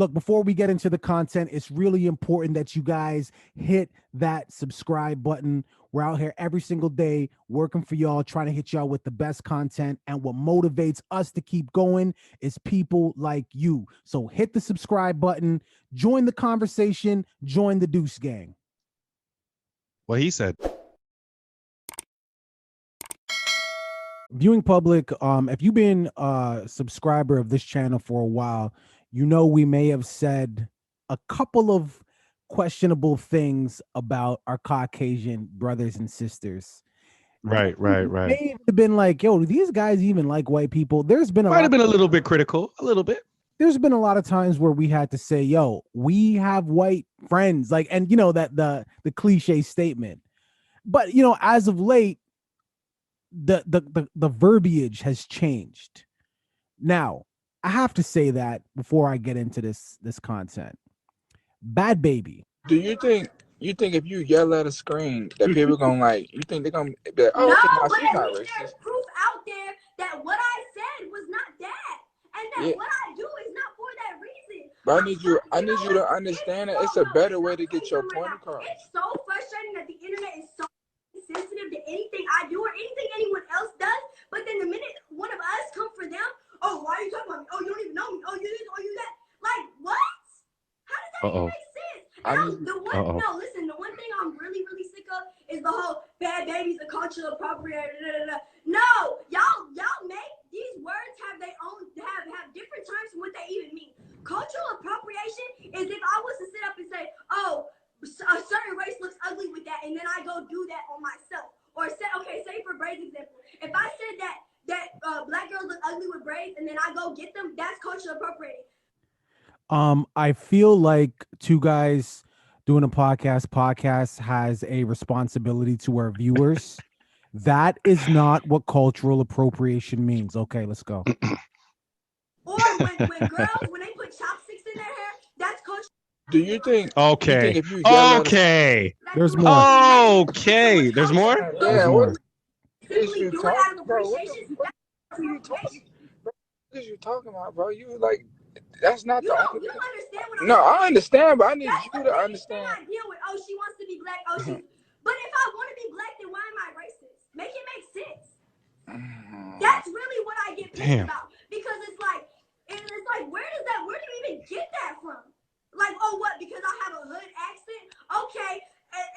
Look, before we get into the content, it's really important that you guys hit that subscribe button. We're out here every single day working for y'all, trying to hit y'all with the best content. And what motivates us to keep going is people like you. So hit the subscribe button, join the conversation, join the Deuce Gang. What he said. Viewing public, if you've been a subscriber of this channel for a while, you know we may have said a couple of questionable things about our Caucasian brothers and sisters. Right. May have been like, yo, do these guys even like white people? Might have been a little bit critical, a little bit. There's been a lot of times where we had to say, yo, we have white friends, like, and you know that the cliche statement. But you know, as of late, the verbiage has changed. Now, I have to say that before I get into this content. Bad Baby. Do you think if you yell at a screen that people gonna like? You think they're gonna be like, oh, no, okay, but she's at not least racist. there's proof out there that what I said was not that, and that what I do is not for that reason. But I need you to understand that it's a better way to get your point across. It's so frustrating that the internet is so sensitive to anything I do or anything anyone else does, but then the minute one of us come for them, oh, why are you talking about me? Oh, you don't even know me. Oh, you this, oh, you that. Like, what? How does that even make sense? No, listen, the one thing I'm really, really sick of is the whole bad babies, the cultural appropriator. No, y'all make these words have their own, have different terms from what they even mean. Cultural appropriation is if I was to sit up and say, oh, a certain race looks ugly with that, and then I go do that on myself. Or say for braids example, if I said that black girls look ugly with braids, and then I go get them, that's cultural appropriating. I feel like Two Guys Doing a Podcast has a responsibility to our viewers. That is not what cultural appropriation means. Okay, let's go. Or when girls, when they put chopsticks in their hair, that's cultural. Do you think? Okay. You think if you yell okay. There's more. Okay. There's more? Yeah. There's more. Simply do it out of Bro, appreciation. what are you talking about, bro? You like, that's not You the don't only. understand what I'm No, saying. I understand, but I need That's you the to biggest understand. thing I deal with. Oh, she wants to be black. Oh, she's. But if I want to be black, then why am I racist? Make it make sense. That's really what I get pissed about, because it's like where do you even get that from? Like, oh, what? Because I have a hood accent? Okay,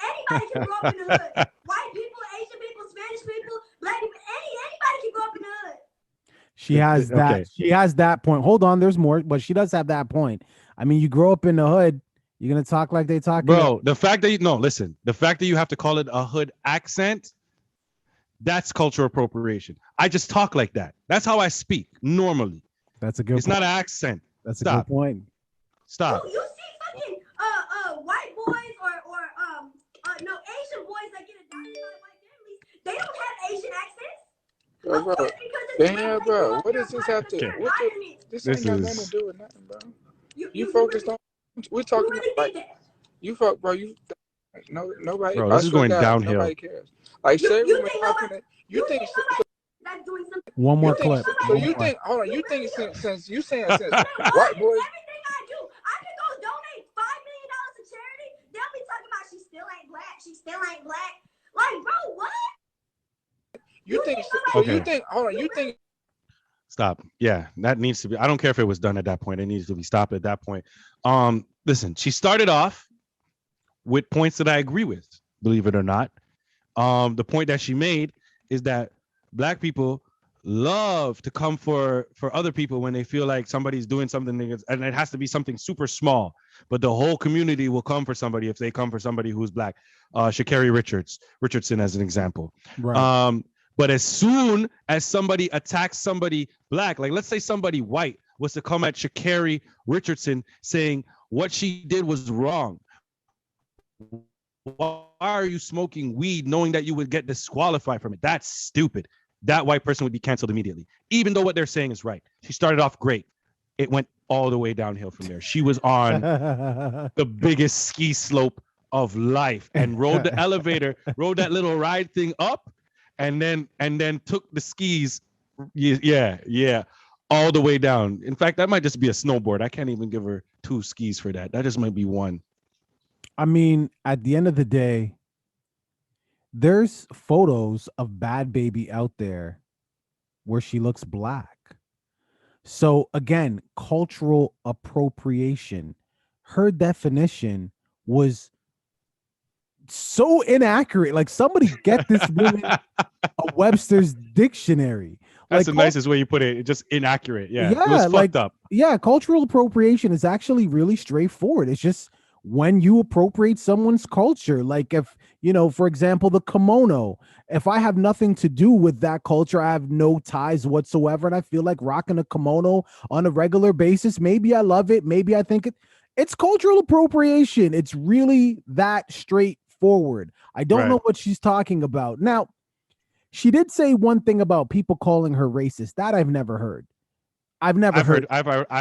anybody can grow up in the hood. White people, Asian people, Spanish people, black people, anybody can grow up in the hood. She has that. Okay. She has that point. Hold on, there's more, but she does have that point. I mean, you grow up in the hood, you're gonna talk like they talk. Bro, the fact that the fact that you have to call it a hood accent, that's cultural appropriation. I just talk like that. That's how I speak normally. That's a good. It's not an accent. That's a good point. Stop. You see fucking white boys or Asian boys that get adopted by white families. They don't have Asian accents. Bro. What does this have to? This ain't got nothing to do with nothing, bro. You focused on. We're talking about like you fuck, bro. You nobody. Bro, this is going downhill. Nobody cares. Like say when we're talking. You think that's doing something. One more clip. So you think? Hold on. You think since you saying since white boys? Everything I do, I can go donate $5 million to charity. They'll be talking about she still ain't black. She still ain't black. Like, bro, what? You think? Okay. You think? Hold on. You think? Stop. Yeah, that needs to be. I don't care if it was done at that point. It needs to be stopped at that point. Listen, she started off with points that I agree with, believe it or not. The point that she made is that black people love to come for other people when they feel like somebody's doing something, and it has to be something super small, but the whole community will come for somebody if they come for somebody who's black. Sha'Carri Richardson as an example. Right. But as soon as somebody attacks somebody black, like let's say somebody white was to come at Sha'Carri Richardson saying what she did was wrong. Why are you smoking weed knowing that you would get disqualified from it? That's stupid. That white person would be canceled immediately, even though what they're saying is right. She started off great. It went all the way downhill from there. She was on the biggest ski slope of life and rode the elevator, rode that little ride thing up, and then took the skis. Yeah. all the way down. In fact, that might just be a snowboard. I can't even give her 2 skis for that. That just might be 1. I mean, at the end of the day, there's photos of Bad Baby out there where she looks black. So again, cultural appropriation. Her definition was so inaccurate. Like, somebody get this woman a Webster's dictionary. That's Like, the nicest way you put it. It's just inaccurate. Yeah, it was like, fucked up. Yeah, cultural appropriation is actually really straightforward. It's just when you appropriate someone's culture. Like, if, for example, the kimono, if I have nothing to do with that culture, I have no ties whatsoever, and I feel like rocking a kimono on a regular basis, maybe I love it, maybe I think it's cultural appropriation. It's really that straightforward. I don't know what she's talking about. Now, she did say one thing about people calling her racist. That I've never heard. I've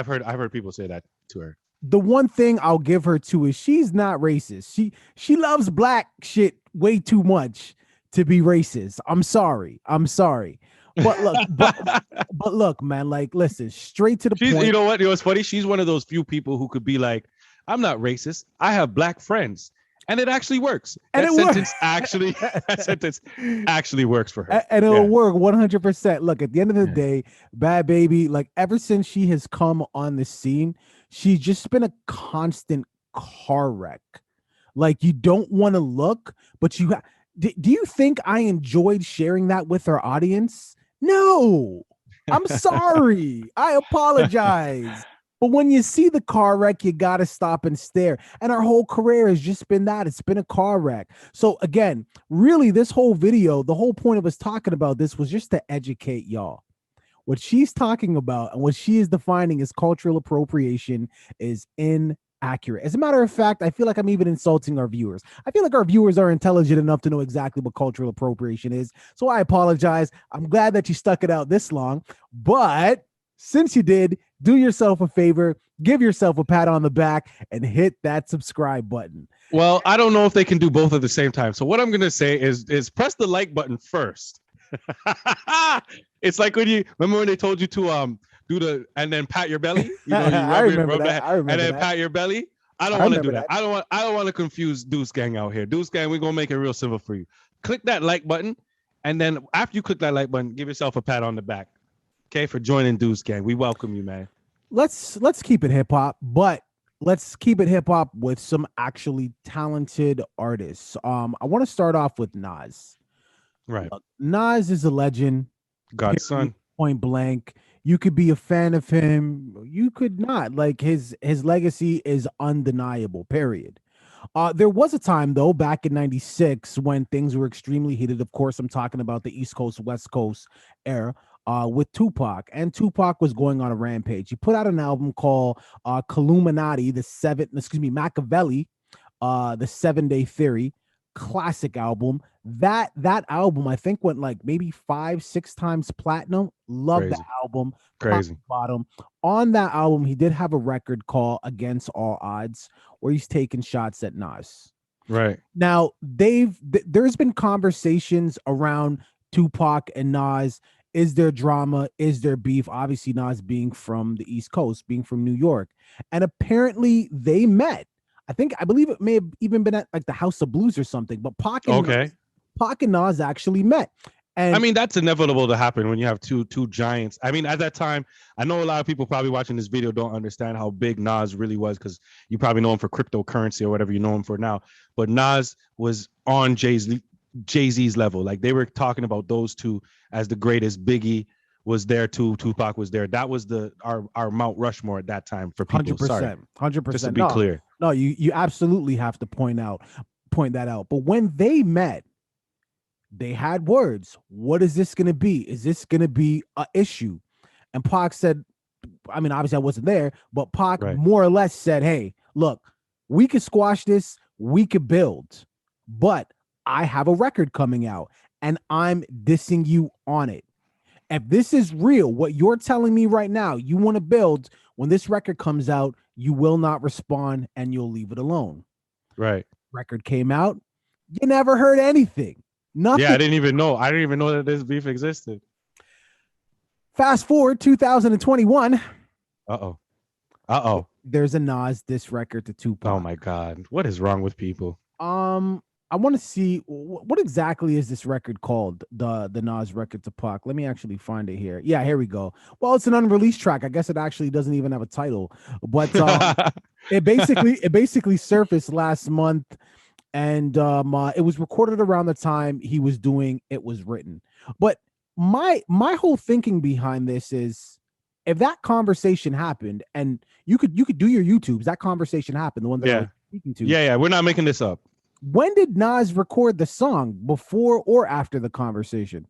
heard people say that to her. The one thing I'll give her to is she's not racist. She loves black shit way too much to be racist. I'm sorry. But look, but look, man, like, listen, straight to the point. You know what? It's funny. She's one of those few people who could be like, I'm not racist. I have black friends. And it actually works. And that sentence actually works for her. And it'll work 100%. Look, at the end of the day, Bad Baby, like, ever since she has come on the scene, she's just been a constant car wreck. Like, you don't want to look, but do you think I enjoyed sharing that with our audience? No. I'm sorry. I apologize. But when you see the car wreck, you got to stop and stare. And our whole career has just been that. It's been a car wreck. So again, really, this whole video, the whole point of us talking about this was just to educate y'all. What she's talking about and what she is defining as cultural appropriation is inaccurate. As a matter of fact, I feel like I'm even insulting our viewers. I feel like our viewers are intelligent enough to know exactly what cultural appropriation is. So I apologize. I'm glad that you stuck it out this long. But since you did, do yourself a favor, give yourself a pat on the back, and hit that subscribe button. Well, I don't know if they can do both at the same time. So what I'm going to say is press the like button first. It's like remember when they told you to do and then pat your belly? I remember that. And then pat your belly. I don't want to do that. I don't want to confuse Deuce Gang out here. Deuce Gang, we're going to make it real simple for you. Click that like button, and then after you click that like button, give yourself a pat on the back. Okay, for joining Deuce Gang. We welcome you, man. Let's keep it hip hop, but let's keep it hip hop with some actually talented artists. I want to start off with Nas. Right. Nas is a legend. God's son. Point blank. You could be a fan of him. You could not. Like, his legacy is undeniable, period. There was a time, though, back in 96 when things were extremely heated. Of course, I'm talking about the East Coast, West Coast era. With Tupac, and Tupac was going on a rampage. He put out an album called Machiavelli, the 7-Day Theory, classic album. That album, I think, went like maybe 5-6 times platinum. Love that album. Crazy. Bottom. On that album, he did have a record called Against All Odds, where he's taking shots at Nas. Right. Now, there's been conversations around Tupac and Nas. Is there drama? Is there beef? Obviously, Nas being from the East Coast, being from New York. And apparently they met. I believe it may have even been at like the House of Blues or something. But Pac and Nas actually met. And I mean, that's inevitable to happen when you have two giants. I mean, at that time, I know a lot of people probably watching this video don't understand how big Nas really was, because you probably know him for cryptocurrency or whatever you know him for now. But Nas was on Jay-Z's level. Like, they were talking about those two as the greatest. Biggie was there too. Tupac was there. That was our Mount Rushmore at that time for people. 100%. Just to be clear. No, you absolutely have to point that out. But when they met, they had words. What is this going to be? Is this going to be an issue? And Pac said, I mean, obviously I wasn't there, but Pac more or less said, hey, look, we could squash this. We could build, but I have a record coming out and I'm dissing you on it. If this is real, what you're telling me right now, you want to build, when this record comes out, you will not respond and you'll leave it alone. Right. Record came out. You never heard anything. Nothing. Yeah, I didn't even know that this beef existed. Fast forward 2021. There's a Nas diss record to Tupac. Oh my God, what is wrong with people? I want to see what exactly is this record called, the Nas record to Pac. Let me actually find it here. Yeah, here we go. Well, it's an unreleased track. I guess it actually doesn't even have a title, but it basically surfaced last month, and it was recorded around the time he was doing It Was Written. But my whole thinking behind this is, if that conversation happened, and you could do your YouTubes, that conversation happened, the one that I was speaking to. Yeah, we're not making this up. When did Nas record the song? Before or after the conversation?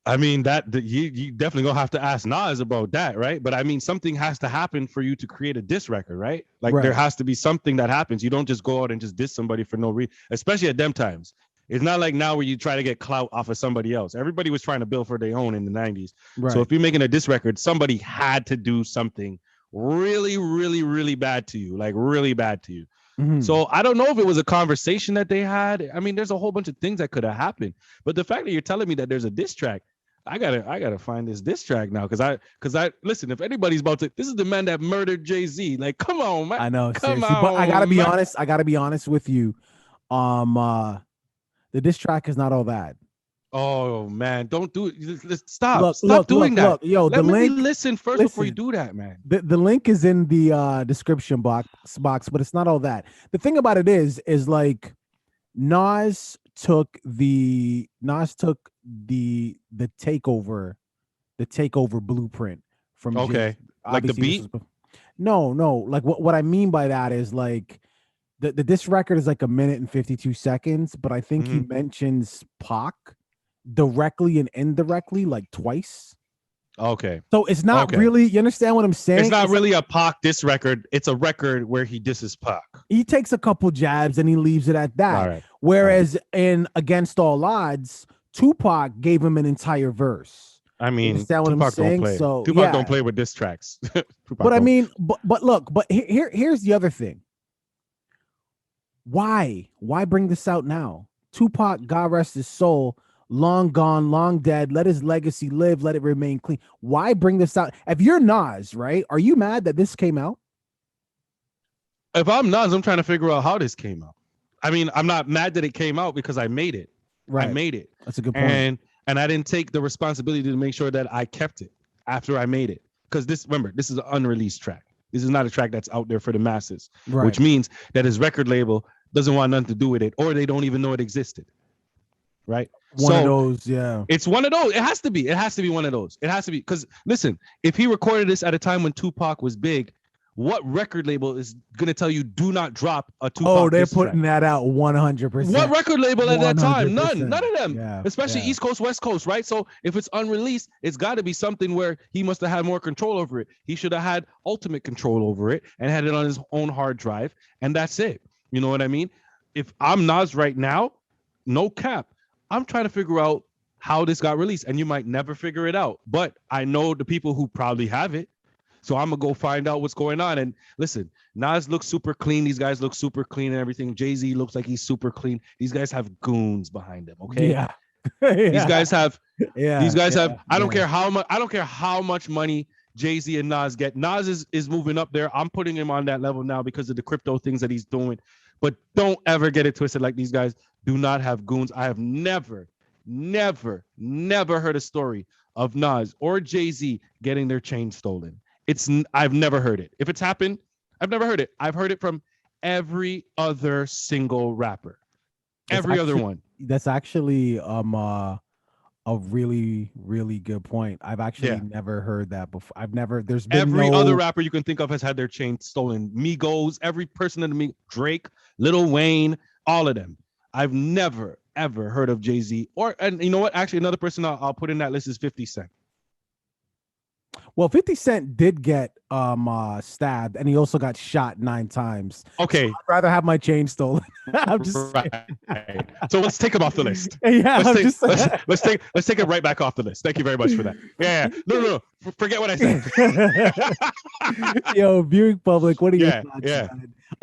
I mean, you definitely gonna have to ask Nas about that, right? But I mean, something has to happen for you to create a diss record, right? Like there has to be something that happens. You don't just go out and just diss somebody for no reason, especially at them times. It's not like now where you try to get clout off of somebody else. Everybody was trying to build for their own in the 90s. Right. So if you're making a diss record, somebody had to do something really, really, really bad to you, like really bad to you. Mm-hmm. So I don't know if it was a conversation that they had. I mean, there's a whole bunch of things that could have happened. But the fact that you're telling me that there's a diss track, I gotta find this diss track now, because I listen. If anybody's about to, this is the man that murdered Jay-Z. Like, come on, man. I know, come on, but I gotta be honest. I gotta be honest with you. The diss track is not all that. Oh man, don't do it. Stop doing that. Look, yo, let me listen first before you do that, man. The link is in the description box, but it's not all that. The thing about it is like Nas took the takeover blueprint from like the beat. No, like what I mean by that is like this record is like 1 minute and 52 seconds, but I think he mentions Pac directly and indirectly like twice. Okay. So it's not really, you understand what I'm saying? It's not really a Pac diss record. It's a record where he disses Pac. He takes a couple jabs and he leaves it at that. Right. Whereas in Against All Odds, Tupac gave him an entire verse. I mean, Tupac don't play. So Tupac don't play with diss tracks. I mean, but look, here's the other thing. Why bring this out now? Tupac, God rest his soul, long gone, long dead. Let his legacy live. Let it remain clean. Why bring this out? If you're Nas, right? Are you mad that this came out? If I'm Nas, I'm trying to figure out how this came out. I mean, I'm not mad that it came out because I made it. Right. I made it. That's a good point. And I didn't take the responsibility to make sure that I kept it after I made it. Because this is an unreleased track. This is not a track that's out there for the masses, which means that his record label doesn't want nothing to do with it, or they don't even know it existed. Right? One of those, yeah. It's one of those. It has to be. It has to be one of those. It has to be. Because listen, if he recorded this at a time when Tupac was big, what record label is going to tell you do not drop a Tupac? Oh, they're putting that out 100%. What record label at that time? None of them. Yeah, especially East Coast, West Coast, right? So if it's unreleased, it's got to be something where he must have had more control over it. He should have had ultimate control over it and had it on his own hard drive, and that's it. You know what I mean? If I'm Nas right now, no cap, I'm trying to figure out how this got released, and you might never figure it out. But I know the people who probably have it. So I'm going to go find out what's going on. And listen, Nas looks super clean. These guys look super clean and everything. Jay-Z looks like he's super clean. These guys have goons behind them, okay? Yeah. These guys have I don't care how much money Jay-Z and Nas get. Nas is moving up there. I'm putting him on that level now because of the crypto things that he's doing. But don't ever get it twisted. Like, these guys do not have goons. I have never heard a story of Nas or Jay-Z getting their chain stolen. I've never heard it. If it's happened, I've never heard it. I've heard it from every other single rapper. Other one. That's actually a really, really good point. I've actually never heard that before. There's been every other rapper you can think of has had their chain stolen. Migos, every person in the Drake, Lil Wayne, all of them. I've never ever heard of Jay-Z and you know what? Actually, another person I'll put in that list is 50 Cent. Well, 50 Cent did get stabbed, and he also got shot 9 times. Okay, so I'd rather have my chain stolen. I'm just right. So let's take him off the list. Yeah, let's take it right back off the list. Thank you very much for that. Yeah. No. Forget what I said. Yo, viewing public, what are your thoughts?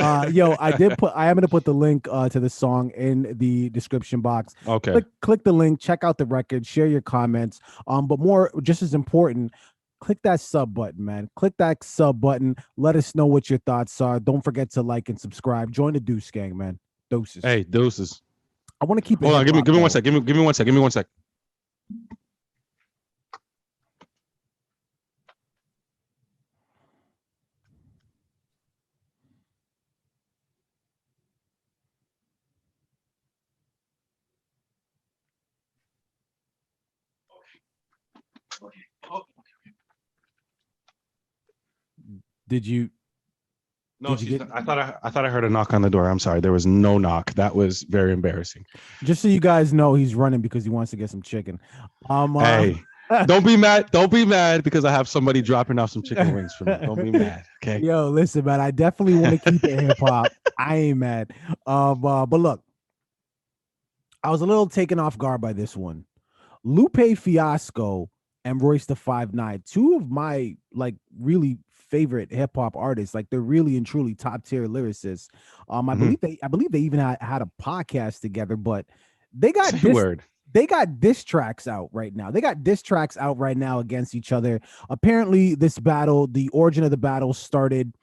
Yo, I am gonna put the link to the song in the description box. Okay. Click the link, check out the record, share your comments. But more, just as important, click that sub button, man. Click that sub button. Let us know what your thoughts are. Don't forget to like and subscribe. Join the Deuce Gang, man. Doses. Hey, deuces. I want to keep it. Hold on, give me 1 sec. Give me 1 sec. Give me 1 sec. Did you? No, I thought I heard a knock on the door. I'm sorry. There was no knock. That was very embarrassing. Just so you guys know, he's running because he wants to get some chicken. Hey, don't be mad. Don't be mad because I have somebody dropping off some chicken wings for me. Don't be mad. Okay. Yo, listen, man. I definitely want to keep it hip hop. I ain't mad. But look, I was a little taken off guard by this one. Lupe Fiasco and Royce the 5'9", two of my like really favorite hip hop artists. Like they're really and truly top tier lyricists. I believe they even had a podcast together, but they got they got diss tracks out right now. Against each other. Apparently, this battle, the origin of the battle started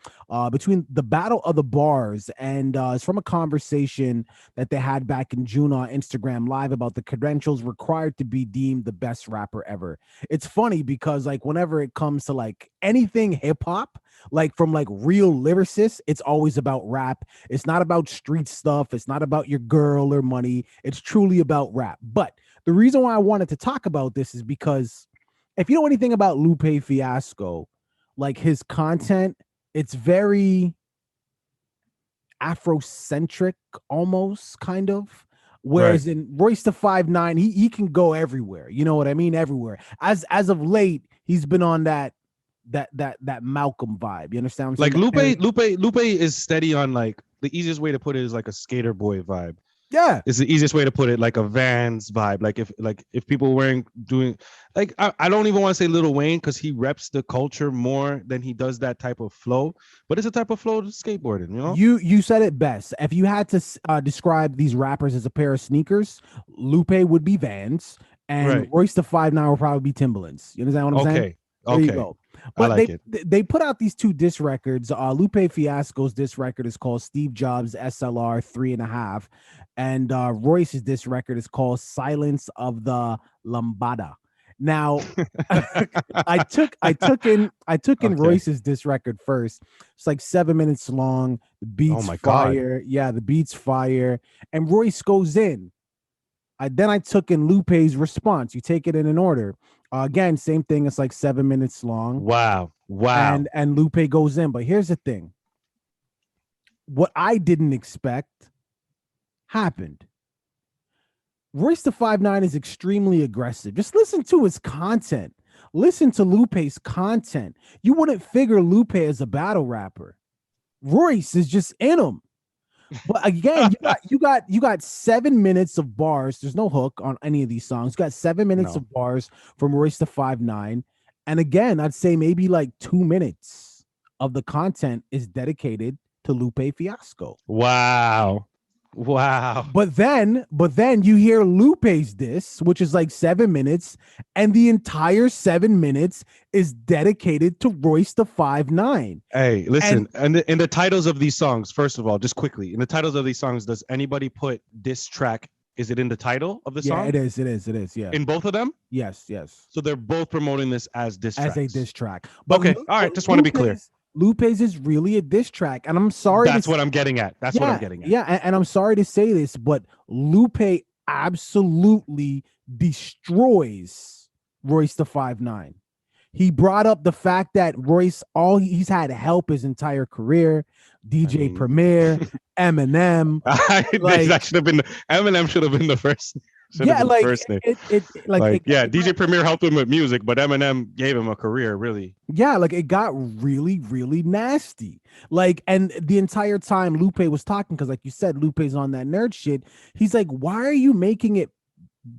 between the Battle of the Bars, and it's from a conversation that they had back in June on Instagram Live about the credentials required to be deemed the best rapper ever. It's funny because like whenever it comes to like anything hip hop, like from like real lyricists, it's always about rap. It's not about street stuff. It's not about your girl or money. It's truly about rap. But the reason why I wanted to talk about this is because if you know anything about Lupe Fiasco, like his content, it's very Afrocentric almost kind of. Whereas in Royce the 5'9", he can go everywhere. You know what I mean? Everywhere. As of late, he's been on that Malcolm vibe. You understand what I'm saying? Like Lupe is steady on like the easiest way to put it is like a skater boy vibe. Yeah, it's the easiest way to put it, like a Vans vibe. If people doing like I don't even want to say Lil Wayne because he reps the culture more than he does that type of flow, but it's a type of flow to skateboarding, you know. You said it best. If you had to describe these rappers as a pair of sneakers, Lupe would be Vans, and Royce the 5'9" would probably be Timberlands. You understand what I'm saying? There you go. But they put out these two diss records. Lupe Fiasco's diss record is called Steve Jobs SLR 3.5, and Royce's diss record is called Silence of the Lambada. Now, I took in Royce's diss record first. It's like 7 minutes long. The beat's fire. God. Yeah, the beat's fire. And Royce goes in. Then I took in Lupe's response. You take it in an order. Again, same thing. It's like 7 minutes long. Wow. And Lupe goes in. But here's the thing. What I didn't expect happened. Royce the 5'9" is extremely aggressive. Just listen to his content. Listen to Lupe's content. You wouldn't figure Lupe as a battle rapper. Royce is just in him. But again, you got 7 minutes of bars. There's no hook on any of these songs. You got 7 minutes of bars from Royce the 5'9", and again, I'd say maybe like 2 minutes of the content is dedicated to Lupe Fiasco. Wow. But then you hear Lupe's diss, which is like 7 minutes, and the entire 7 minutes is dedicated to Royce the 5'9". Hey, listen, and in the titles of these songs, first of all, just quickly, in the titles of these songs, does anybody put diss track? Is it in the title of the song? Yeah, it is. Yeah. In both of them? Yes. So they're both promoting this as diss tracks. As a diss track. But okay, all right, just want to be clear. Lupe's is really a diss track, and I'm sorry. That's what I'm getting at. Yeah, and I'm sorry to say this, but Lupe absolutely destroys Royce the 5'9". He brought up the fact that Royce, he's had help his entire career. DJ Premier, Eminem. That should have been Eminem. Should have been the first. DJ Premier helped him with music, but Eminem gave him a career, really. Yeah, like it got really, really nasty. Like, and the entire time Lupe was talking, because like you said, Lupe's on that nerd shit. He's like, why are you making it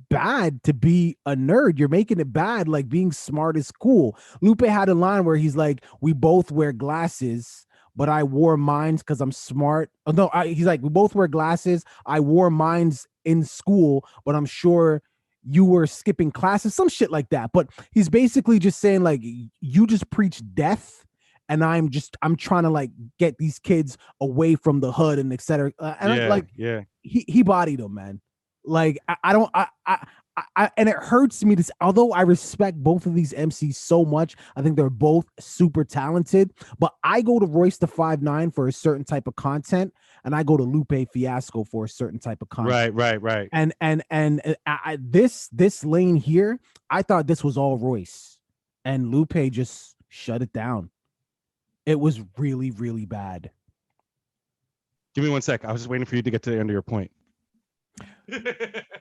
bad to be a nerd? You're making it bad, like being smart is cool. Lupe had a line where he's like, we both wear glasses, but I wore mines because I'm smart. Oh, no, he's like, we both wear glasses. I wore mines in school, but I'm sure you were skipping classes, some shit like that. But he's basically just saying like, you just preach death, and I'm trying to like get these kids away from the hood and etc. And I'm like, he bodied him, man. Like and it hurts me to, although I respect both of these MCs so much, I think they're both super talented, but I go to Royce the 5'9" for a certain type of content, and I go to Lupe Fiasco for a certain type of content. Right. And this lane here, I thought this was all Royce, and Lupe just shut it down. It was really, really bad. Give me 1 sec. I was just waiting for you to get to the end of your point.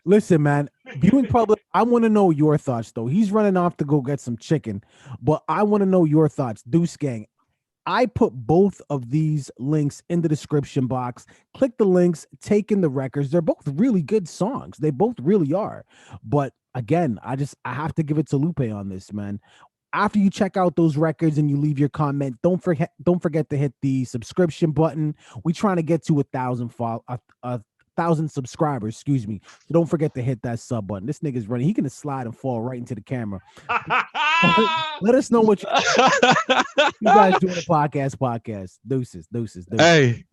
Listen, man, viewing public, I want to know your thoughts, though. He's running off to go get some chicken, but I want to know your thoughts. Deuce Gang, I put both of these links in the description box. Click the links, take in the records. They're both really good songs. They both really are. But again, I have to give it to Lupe on this, man. After you check out those records and you leave your comment, don't forget to hit the subscription button. We're trying to get to 1,000 subscribers, excuse me. So don't forget to hit that sub button. This nigga's running. He can slide and fall right into the camera. Let us know what you guys doing a podcast. Deuces. Hey,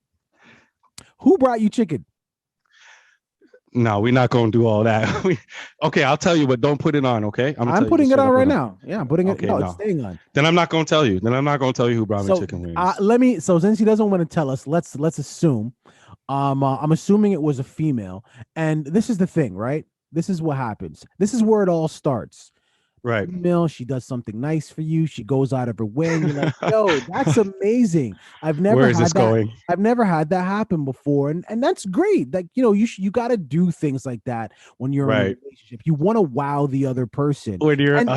who brought you chicken? No, we're not going to do all that. Okay, I'll tell you, but don't put it on, okay? I'm putting it on right now. Yeah, I'm putting it. Okay, no, it's staying on. Then I'm not going to tell you. Who brought me chicken wings. So since he doesn't want to tell us, let's assume. I'm assuming it was a female. And this is the thing, right? This is what happens. This is where it all starts. Right. Female, she does something nice for you. She goes out of her way. And you're like, yo, that's amazing. Where is this going? I've never had that happen before. And that's great. Like, you know, you got to do things like that when you're in a relationship. You want to wow the other person. When you're and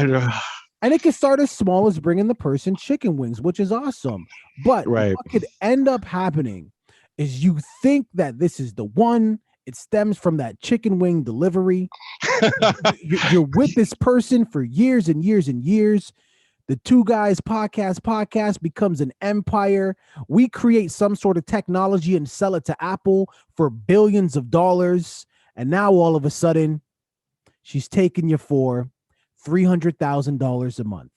it can start as small as bringing the person chicken wings, which is awesome. But what could end up happening is you think that this is the one. It stems from that chicken wing delivery. You're with this person for years and years and years. The Two Guys podcast becomes an empire. We create some sort of technology and sell it to Apple for billions of dollars. And now all of a sudden, she's taking you for $300,000 a month.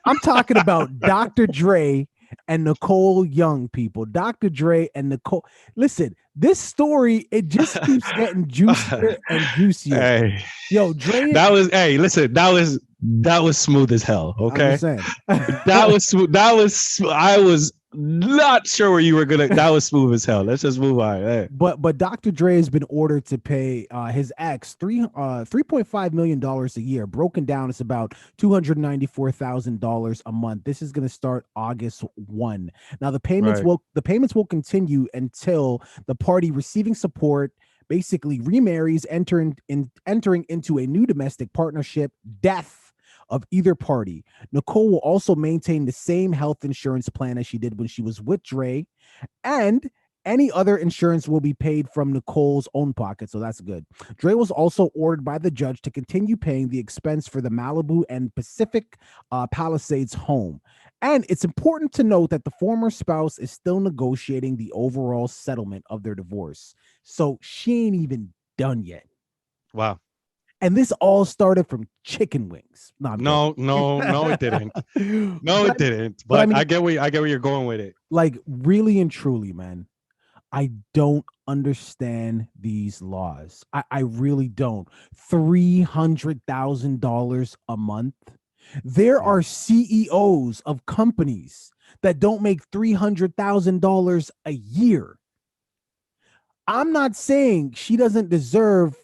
I'm talking about Dr. Dre and Nicole Young, people. Dr. Dre and Nicole. Listen, this story, it just keeps getting juicier and juicier. Hey. Yo, Dre. That was smooth as hell. Okay. That was smooth. I was not sure where you were gonna. That was smooth as hell. Let's just move on. Hey. But Dr. Dre has been ordered to pay his ex $3.5 million a year. Broken down, it's about $294,000 a month. This is gonna start August 1. Now the payments will continue until the party receiving support basically remarries, entering into a new domestic partnership, death of either party. Nicole will also maintain the same health insurance plan as she did when she was with Dre, and any other insurance will be paid from Nicole's own pocket, so that's good. Dre was also ordered by the judge to continue paying the expense for the Malibu and Pacific Palisades home. And it's important to note that the former spouse is still negotiating the overall settlement of their divorce. So she ain't even done yet. Wow. And this all started from chicken wings. No, it didn't. No, it didn't. But I mean, I get where you're going with it. Like, really and truly, man, I don't understand these laws. I really don't. $300,000 a month. There are CEOs of companies that don't make $300,000 a year. I'm not saying she doesn't deserve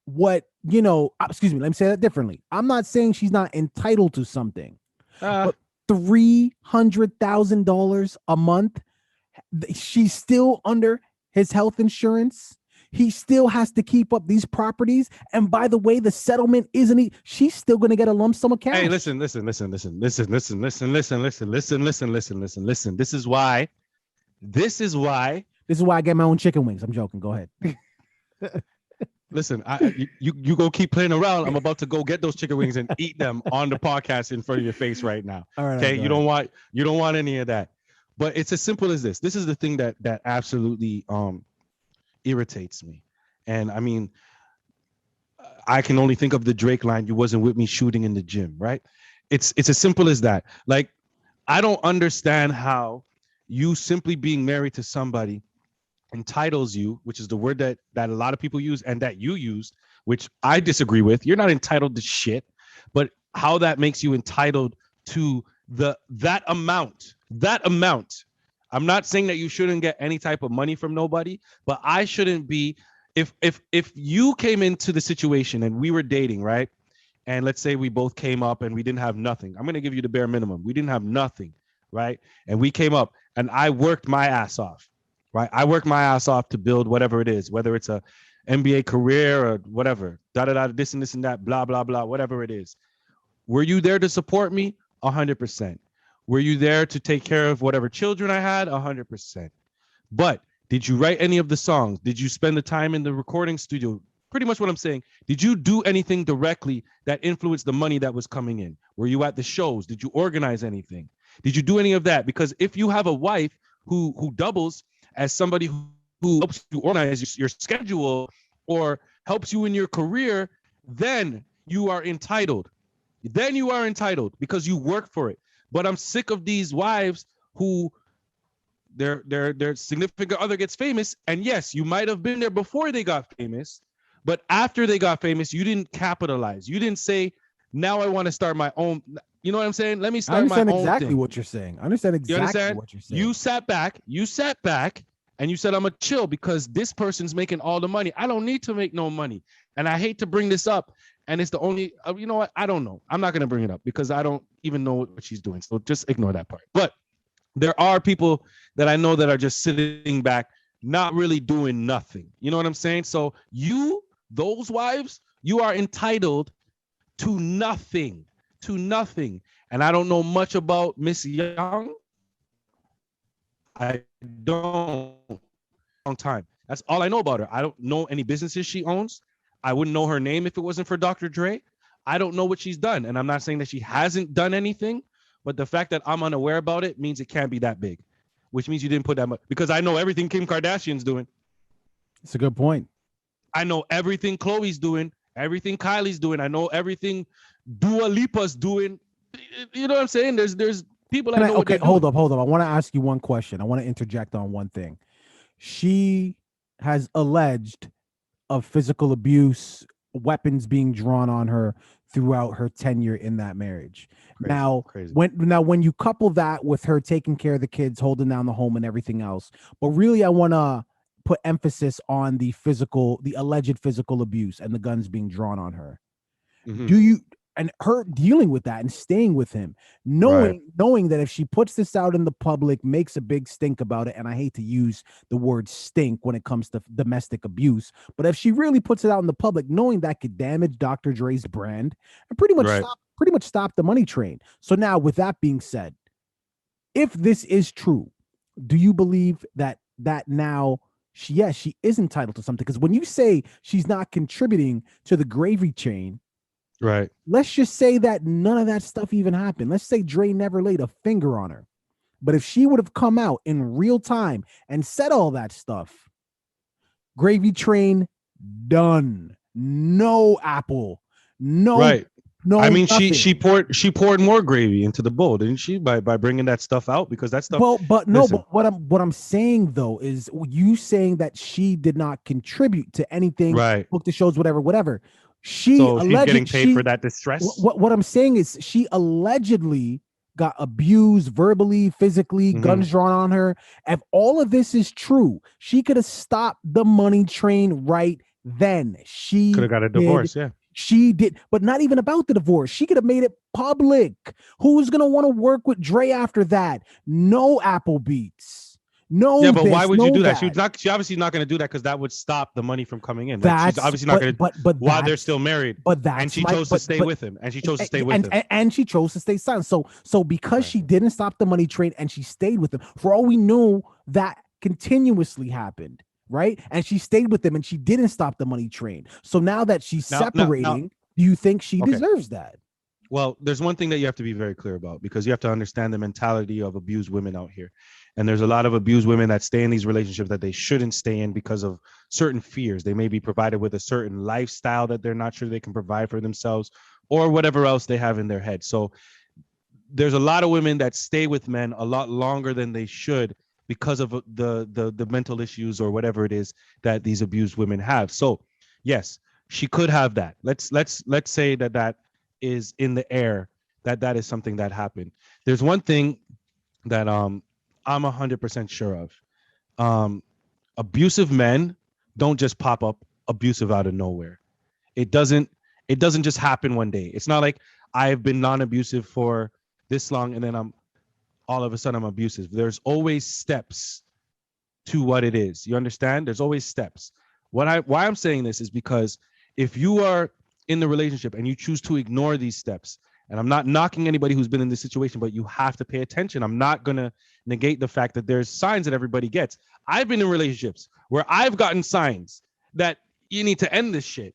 what, you know, excuse me, let me say that differently. I'm not saying she's not entitled to something, but $300,000 a month, she's still under his health insurance. He still has to keep up these properties. And by the way, the settlement she's still going to get a lump sum of cash. Hey, listen. This is why I get my own chicken wings. I'm joking. Go ahead. Listen, you go keep playing around. I'm about to go get those chicken wings and eat them on the podcast in front of your face right now. All right, okay, you don't want any of that. But it's as simple as this. This is the thing that absolutely irritates me. And I mean, I can only think of the Drake line, "You wasn't with me shooting in the gym," right? It's as simple as that. Like, I don't understand how you simply being married to somebody entitles you, which is the word that a lot of people use and that you used, which I disagree with. You're not entitled to shit, but how that makes you entitled to that amount. I'm not saying that you shouldn't get any type of money from nobody, but I shouldn't be. If you came into the situation and we were dating, right? And let's say we both came up and we didn't have nothing. I'm going to give you the bare minimum. We didn't have nothing, right? And we came up and I worked my ass off, right? I worked my ass off to build whatever it is, whether it's a NBA career or whatever, this and this and that, blah, blah, blah, whatever it is. Were you there to support me? 100%. Were you there to take care of whatever children I had? 100%. But did you write any of the songs? Did you spend the time in the recording studio? Pretty much what I'm saying. Did you do anything directly that influenced the money that was coming in? Were you at the shows? Did you organize anything? Did you do any of that? Because if you have a wife who doubles as somebody who helps you organize your schedule or helps you in your career, then you are entitled. Then you are entitled because you work for it. But I'm sick of these wives who their significant other gets famous. And yes, you might have been there before they got famous, but after they got famous, you didn't capitalize. You didn't say, now I want to start my own. You know what I'm saying? Let me start my own thing. I understand exactly what you're saying. I understand exactly what you're saying. You sat back and you said, I'm going to chill because this person's making all the money. I don't need to make no money. And I hate to bring this up. And it's the only, you know what? I don't know. I'm not going to bring it up because I don't even know what she's doing. So just ignore that part. But there are people that I know that are just sitting back, not really doing nothing. You know what I'm saying? So those wives, you are entitled to nothing, And I don't know much about Miss Young. I don't. Long time. That's all I know about her. I don't know any businesses she owns. I wouldn't know her name if it wasn't for Dr. Dre. I don't know what she's done. And I'm not saying that she hasn't done anything, but the fact that I'm unaware about it means it can't be that big, which means you didn't put that much, because I know everything Kim Kardashian's doing. It's a good point. I know everything Khloe's doing, everything Kylie's doing. I know everything Dua Lipa's doing. You know what I'm saying? There's people I know. Okay, hold up. I want to ask you one question. I want to interject on one thing. She has alleged of physical abuse, weapons being drawn on her throughout her tenure in that marriage. Crazy. When you couple that with her taking care of the kids, holding down the home and everything else, but really I want to put emphasis on the alleged physical abuse and the guns being drawn on her. Mm-hmm. And her dealing with that and staying with him, knowing that if she puts this out in the public, makes a big stink about it. And I hate to use the word stink when it comes to domestic abuse, but if she really puts it out in the public, knowing that could damage Dr. Dre's brand and pretty much stop the money train. So now, with that being said, if this is true, do you believe that now she is entitled to something? Because when you say she's not contributing to the gravy chain, right. Let's just say that none of that stuff even happened. Let's say Dre never laid a finger on her. But if she would have come out in real time and said all that stuff, gravy train done. No Apple. No. Right. No. I mean, she poured more gravy into the bowl, didn't she? By bringing that stuff out, because that stuff. Well, but what I'm saying though is you saying that she did not contribute to anything. Right. Book the shows, whatever. She's getting paid for that distress. What I'm saying is she allegedly got abused verbally, physically, guns drawn on her. If all of this is true, she could have stopped the money train right then. She could have got a divorce, yeah. She did, but not even about the divorce. She could have made it public. Who's going to want to work with Dre after that? No Apple Beats. No. Yeah, but why would you do that? She obviously not going to do that because that would stop the money from coming in. She's obviously not going to. But while they're still married. And she chose to stay with him. And she chose to stay with him. And she chose to stay silent. So because she didn't stop the money train and she stayed with him, for all we know, that continuously happened, right? And she stayed with him and she didn't stop the money train. So now that she's separating, do you think she deserves that? Well, there's one thing that you have to be very clear about, because you have to understand the mentality of abused women out here. And there's a lot of abused women that stay in these relationships that they shouldn't stay in because of certain fears. They may be provided with a certain lifestyle that they're not sure they can provide for themselves, or whatever else they have in their head. So there's a lot of women that stay with men a lot longer than they should because of the mental issues or whatever it is that these abused women have. So yes, she could have that. Let's say that is in the air, that is something that happened. There's one thing that I'm 100% sure of. Abusive men don't just pop up abusive out of nowhere. It doesn't just happen one day. It's not like I've been non-abusive for this long and then I'm all of a sudden I'm abusive. There's always steps to what it is. You understand? There's always steps. Why I'm saying this is because if you are in the relationship and you choose to ignore these steps, and I'm not knocking anybody who's been in this situation, but you have to pay attention. I'm not going to negate the fact that there's signs that everybody gets. I've been in relationships where I've gotten signs that you need to end this shit,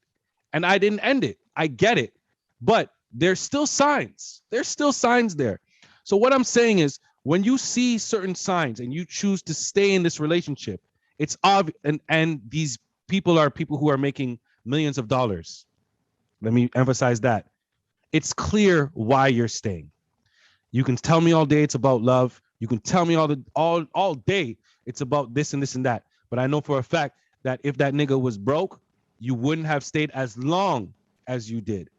and I didn't end it. I get it, but there's still signs. There's still signs there. So what I'm saying is, when you see certain signs and you choose to stay in this relationship, it's obvious, and these people are people who are making millions of dollars. Let me emphasize that. It's clear why you're staying. You can tell me all day it's about love. You can tell me all day it's about this and this and that. But I know for a fact that if that nigga was broke, you wouldn't have stayed as long as you did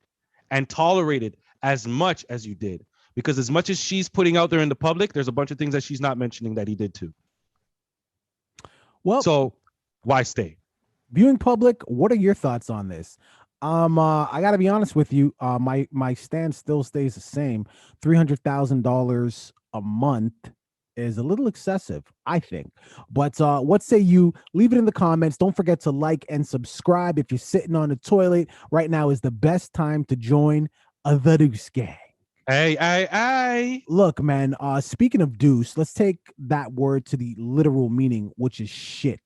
and tolerated as much as you did. Because as much as she's putting out there in the public, there's a bunch of things that she's not mentioning that he did too. Well, so why stay? Viewing public, what are your thoughts on this? I gotta be honest with you. My stand still stays the same. $300,000 a month is a little excessive, I think. But what say you? Leave it in the comments. Don't forget to like and subscribe. If you're sitting on the toilet right now, is the best time to join the Deuce Gang. Hey. Look, man. Speaking of deuce, let's take that word to the literal meaning, which is shit.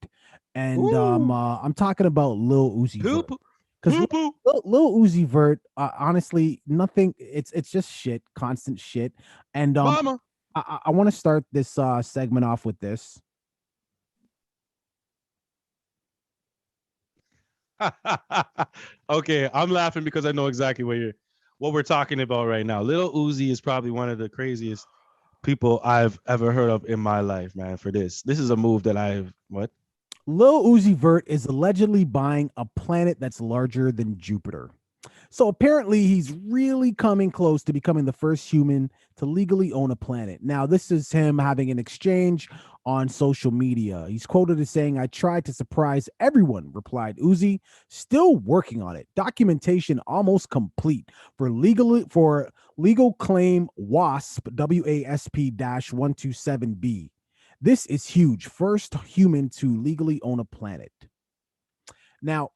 And I'm talking about Lil Uzi Vert. Because Lil Uzi Vert, honestly, nothing. It's just shit, constant shit. And I want to start this segment off with this. Okay, I'm laughing because I know exactly what we're talking about right now. Lil Uzi is probably one of the craziest people I've ever heard of in my life, man. For this is a move that Lil Uzi Vert is allegedly buying a planet that's larger than Jupiter. So apparently he's really coming close to becoming the first human to legally own a planet. Now, this is him having an exchange on social media. He's quoted as saying, "I tried to surprise everyone," replied Uzi, "still working on it. Documentation almost complete for legal claim WASP, WASP-127B. This is huge. First human to legally own a planet." Now,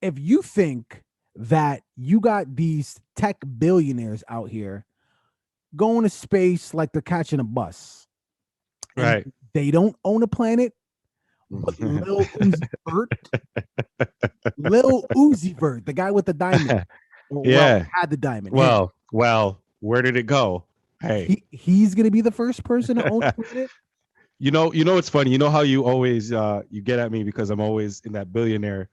if you think that you got these tech billionaires out here going to space like they're catching a bus, right? They don't own a planet, but Lil Uzi Vert, the guy with the diamond, had the diamond. Well, where did it go? Hey, he's gonna be the first person to own a planet. You know, it's funny. You know how you always you get at me because I'm always in that billionaire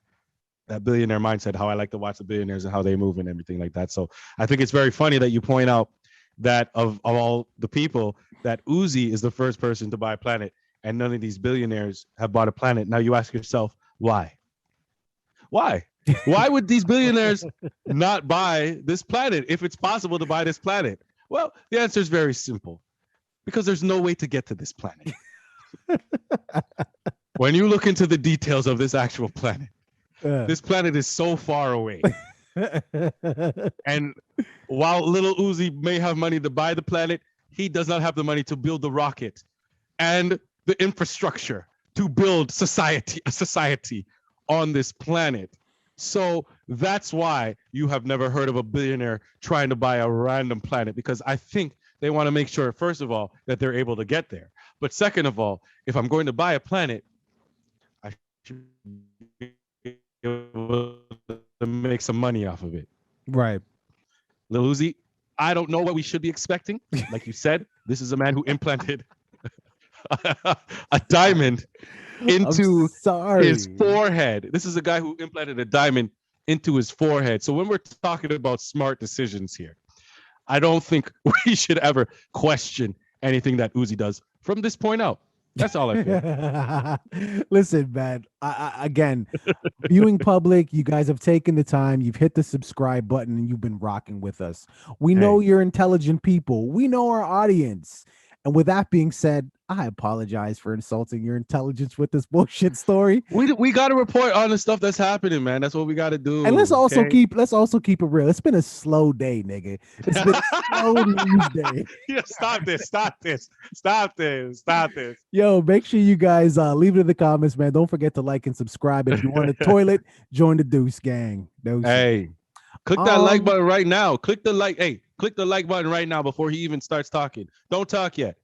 mindset, how I like to watch the billionaires and how they move and everything like that. So I think it's very funny that you point out that of all the people, that Uzi is the first person to buy a planet and none of these billionaires have bought a planet. Now you ask yourself, why? Why would these billionaires not buy this planet if it's possible to buy this planet? Well, the answer is very simple. Because there's no way to get to this planet. When you look into the details of this actual planet, this planet is so far away. And while Lil Uzi may have money to buy the planet, he does not have the money to build the rocket and the infrastructure to build a society on this planet. So that's why you have never heard of a billionaire trying to buy a random planet, because I think they want to make sure, first of all, that they're able to get there. But second of all, if I'm going to buy a planet, I should be able to make some money off of it. Right. Lil Uzi, I don't know what we should be expecting. Like you said, this is a man who implanted a diamond into his forehead. This is a guy who implanted a diamond into his forehead. So when we're talking about smart decisions here, I don't think we should ever question anything that Uzi does from this point out. That's all I feel. Listen, man. Again, viewing public, you guys have taken the time. You've hit the subscribe button and you've been rocking with us. We know you're intelligent people. We know our audience. And with that being said, I apologize for insulting your intelligence with this bullshit story. We got to report on the stuff that's happening, man. That's what we got to do. And let's also keep it real. It's been a slow day, nigga. It's been a slow news day. Yeah, stop this. Yo, make sure you guys leave it in the comments, man. Don't forget to like and subscribe. If you want a toilet, join the Deuce Gang. Hey, click that like button right now. Click the like button right now before he even starts talking. Don't talk yet.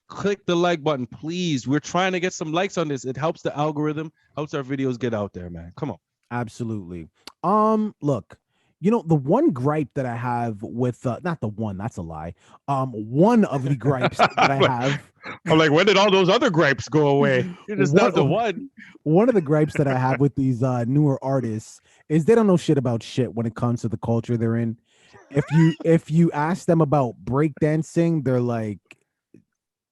Click the like button, please. We're trying to get some likes on this. It helps the algorithm, helps our videos get out there, man. Come on. Absolutely. Look, the one gripe that I have with not the one, that's a lie. One of the gripes that I have. I'm like, when did all those other gripes go away? You're just not the one. One of the gripes that I have with these newer artists is they don't know shit about shit when it comes to the culture they're in. If you ask them about breakdancing, they're like,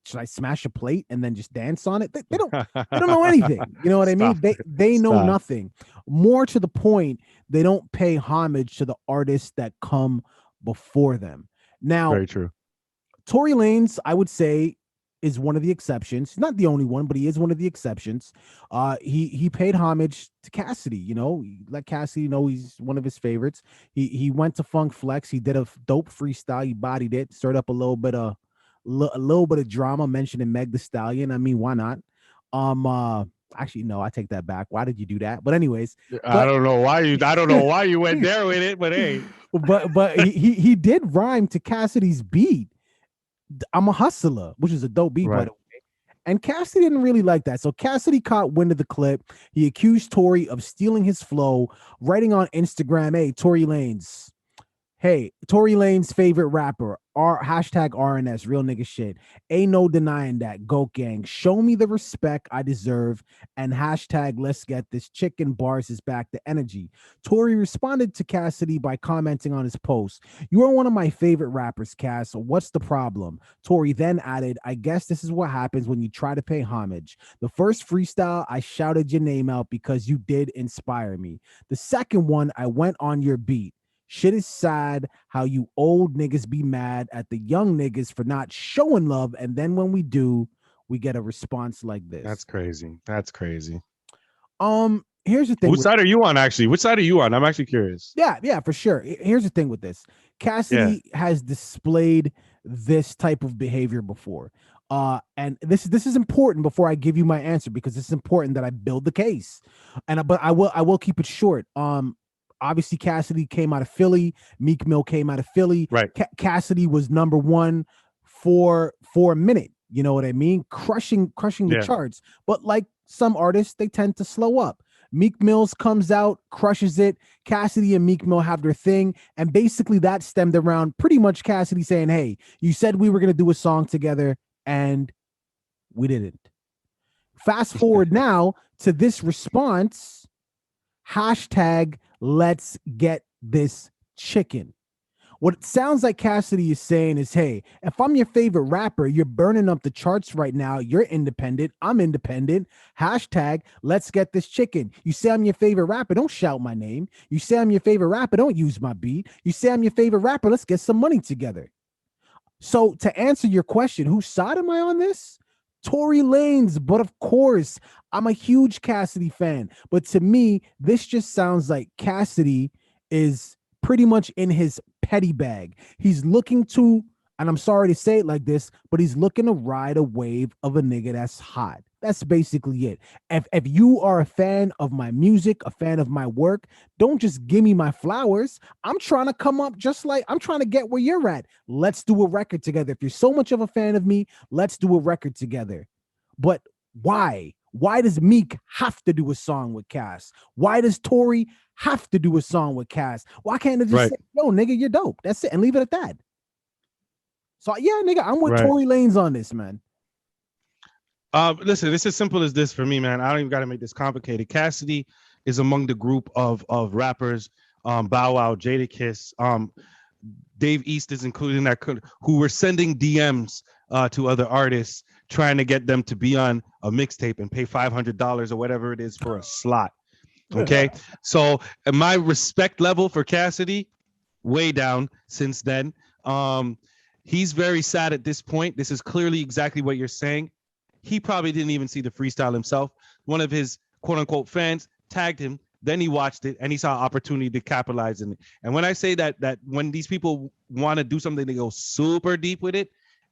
should I smash a plate and then just dance on it? They don't know anything. You know what I mean? They know nothing. More to the point, they don't pay homage to the artists that come before them. Now, very true. Tory Lanez, I would say, is one of the exceptions. He's not the only one, but he is one of the exceptions. He paid homage to Cassidy. Let Cassidy know he's one of his favorites. He went to Funk Flex. He did a dope freestyle. He bodied it, stirred up a little bit of drama, mentioning Meg Thee Stallion. I mean, why not? Actually, no, I take that back. Why did you do that? But anyways, I don't know why you went there with it, but hey. But he did rhyme to Cassidy's beat. I'm a hustler, which is a dope beat, by the way. And Cassidy didn't really like that. So Cassidy caught wind of the clip. He accused Tory of stealing his flow, writing on Instagram, hey, Tory Lanez, favorite rapper, hashtag RNS, real nigga shit. Ain't no denying that. Goat gang, show me the respect I deserve. And hashtag let's get this chicken bars is back to energy. Tory responded to Cassidy by commenting on his post. You are one of my favorite rappers, Cass. What's the problem? Tory then added, I guess this is what happens when you try to pay homage. The first freestyle, I shouted your name out because you did inspire me. The second one, I went on your beat. Shit is sad how you old niggas be mad at the young niggas for not showing love. And then when we do, we get a response like this. That's crazy. Here's the thing. Which side are you on, actually? Which side are you on? I'm actually curious. Yeah, for sure. Here's the thing with this. Cassidy has displayed this type of behavior before. And this is important before I give you my answer, because it's important that I build the case. But I will keep it short. Obviously, Cassidy came out of Philly. Meek Mill came out of Philly. Right. Cassidy was number one for a minute. You know what I mean? Crushing the charts. But like some artists, they tend to slow up. Meek Mills comes out, crushes it. Cassidy and Meek Mill have their thing. And basically that stemmed around pretty much Cassidy saying, hey, you said we were going to do a song together and we didn't. Fast forward now to this response, hashtag let's get this chicken. What it sounds like Cassidy is saying is, hey, if I'm your favorite rapper, you're burning up the charts right now. You're independent. I'm independent. Hashtag let's get this chicken. You say I'm your favorite rapper. Don't shout my name. You say I'm your favorite rapper. Don't use my beat. You say I'm your favorite rapper. Let's get some money together. So to answer your question, whose side am I on this? Tory Lanez, but of course, I'm a huge Cassidy fan. But to me, this just sounds like Cassidy is pretty much in his petty bag. He's looking to, and I'm sorry to say it like this, but he's looking to ride a wave of a nigga that's hot. That's basically it. If you are a fan of my music, a fan of my work, don't just give me my flowers. I'm trying to come up just like I'm trying to get where you're at. Let's do a record together. If you're so much of a fan of me, let's do a record together. But why? Why does Meek have to do a song with Cass? Why does Tory have to do a song with Cass? Why can't it just say, yo, nigga, you're dope? That's it. And leave it at that. So yeah, nigga, I'm with Tory Lanez on this, man. Listen, it's as simple as this for me, man. I don't even got to make this complicated. Cassidy is among the group of rappers, Bow Wow, Jadakiss, Dave East is included in that, who were sending DMs to other artists trying to get them to be on a mixtape and pay $500 or whatever it is for a slot. Okay, so my respect level for Cassidy way down since then. He's very sad at this point. This is clearly exactly what you're saying. He probably didn't even see the freestyle himself. One of his quote unquote fans tagged him. Then he watched it and he saw opportunity to capitalize in it. And when I say that when these people want to do something, they go super deep with it,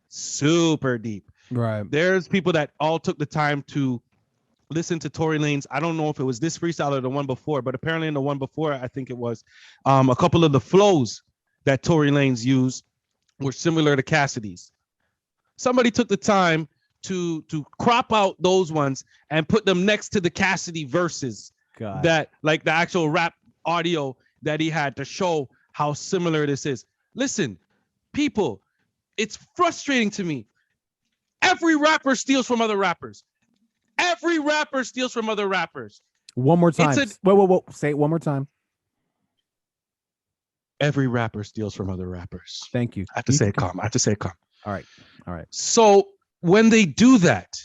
super deep. Right. There's people that all took the time to listen to Tory Lanez. I don't know if it was this freestyle or the one before, but apparently in the one before, I think it was, a couple of the flows that Tory Lanez used were similar to Cassidy's. Somebody took the time to crop out those ones and put them next to the Cassidy verses. God. That like the actual rap audio that he had to show how similar this is. Listen, people, it's frustrating to me. Every rapper steals from other rappers. Every rapper steals from other rappers. One more time. Wait. Say it one more time. Every rapper steals from other rappers. Thank you. I have to say it calm. All right. So when they do that,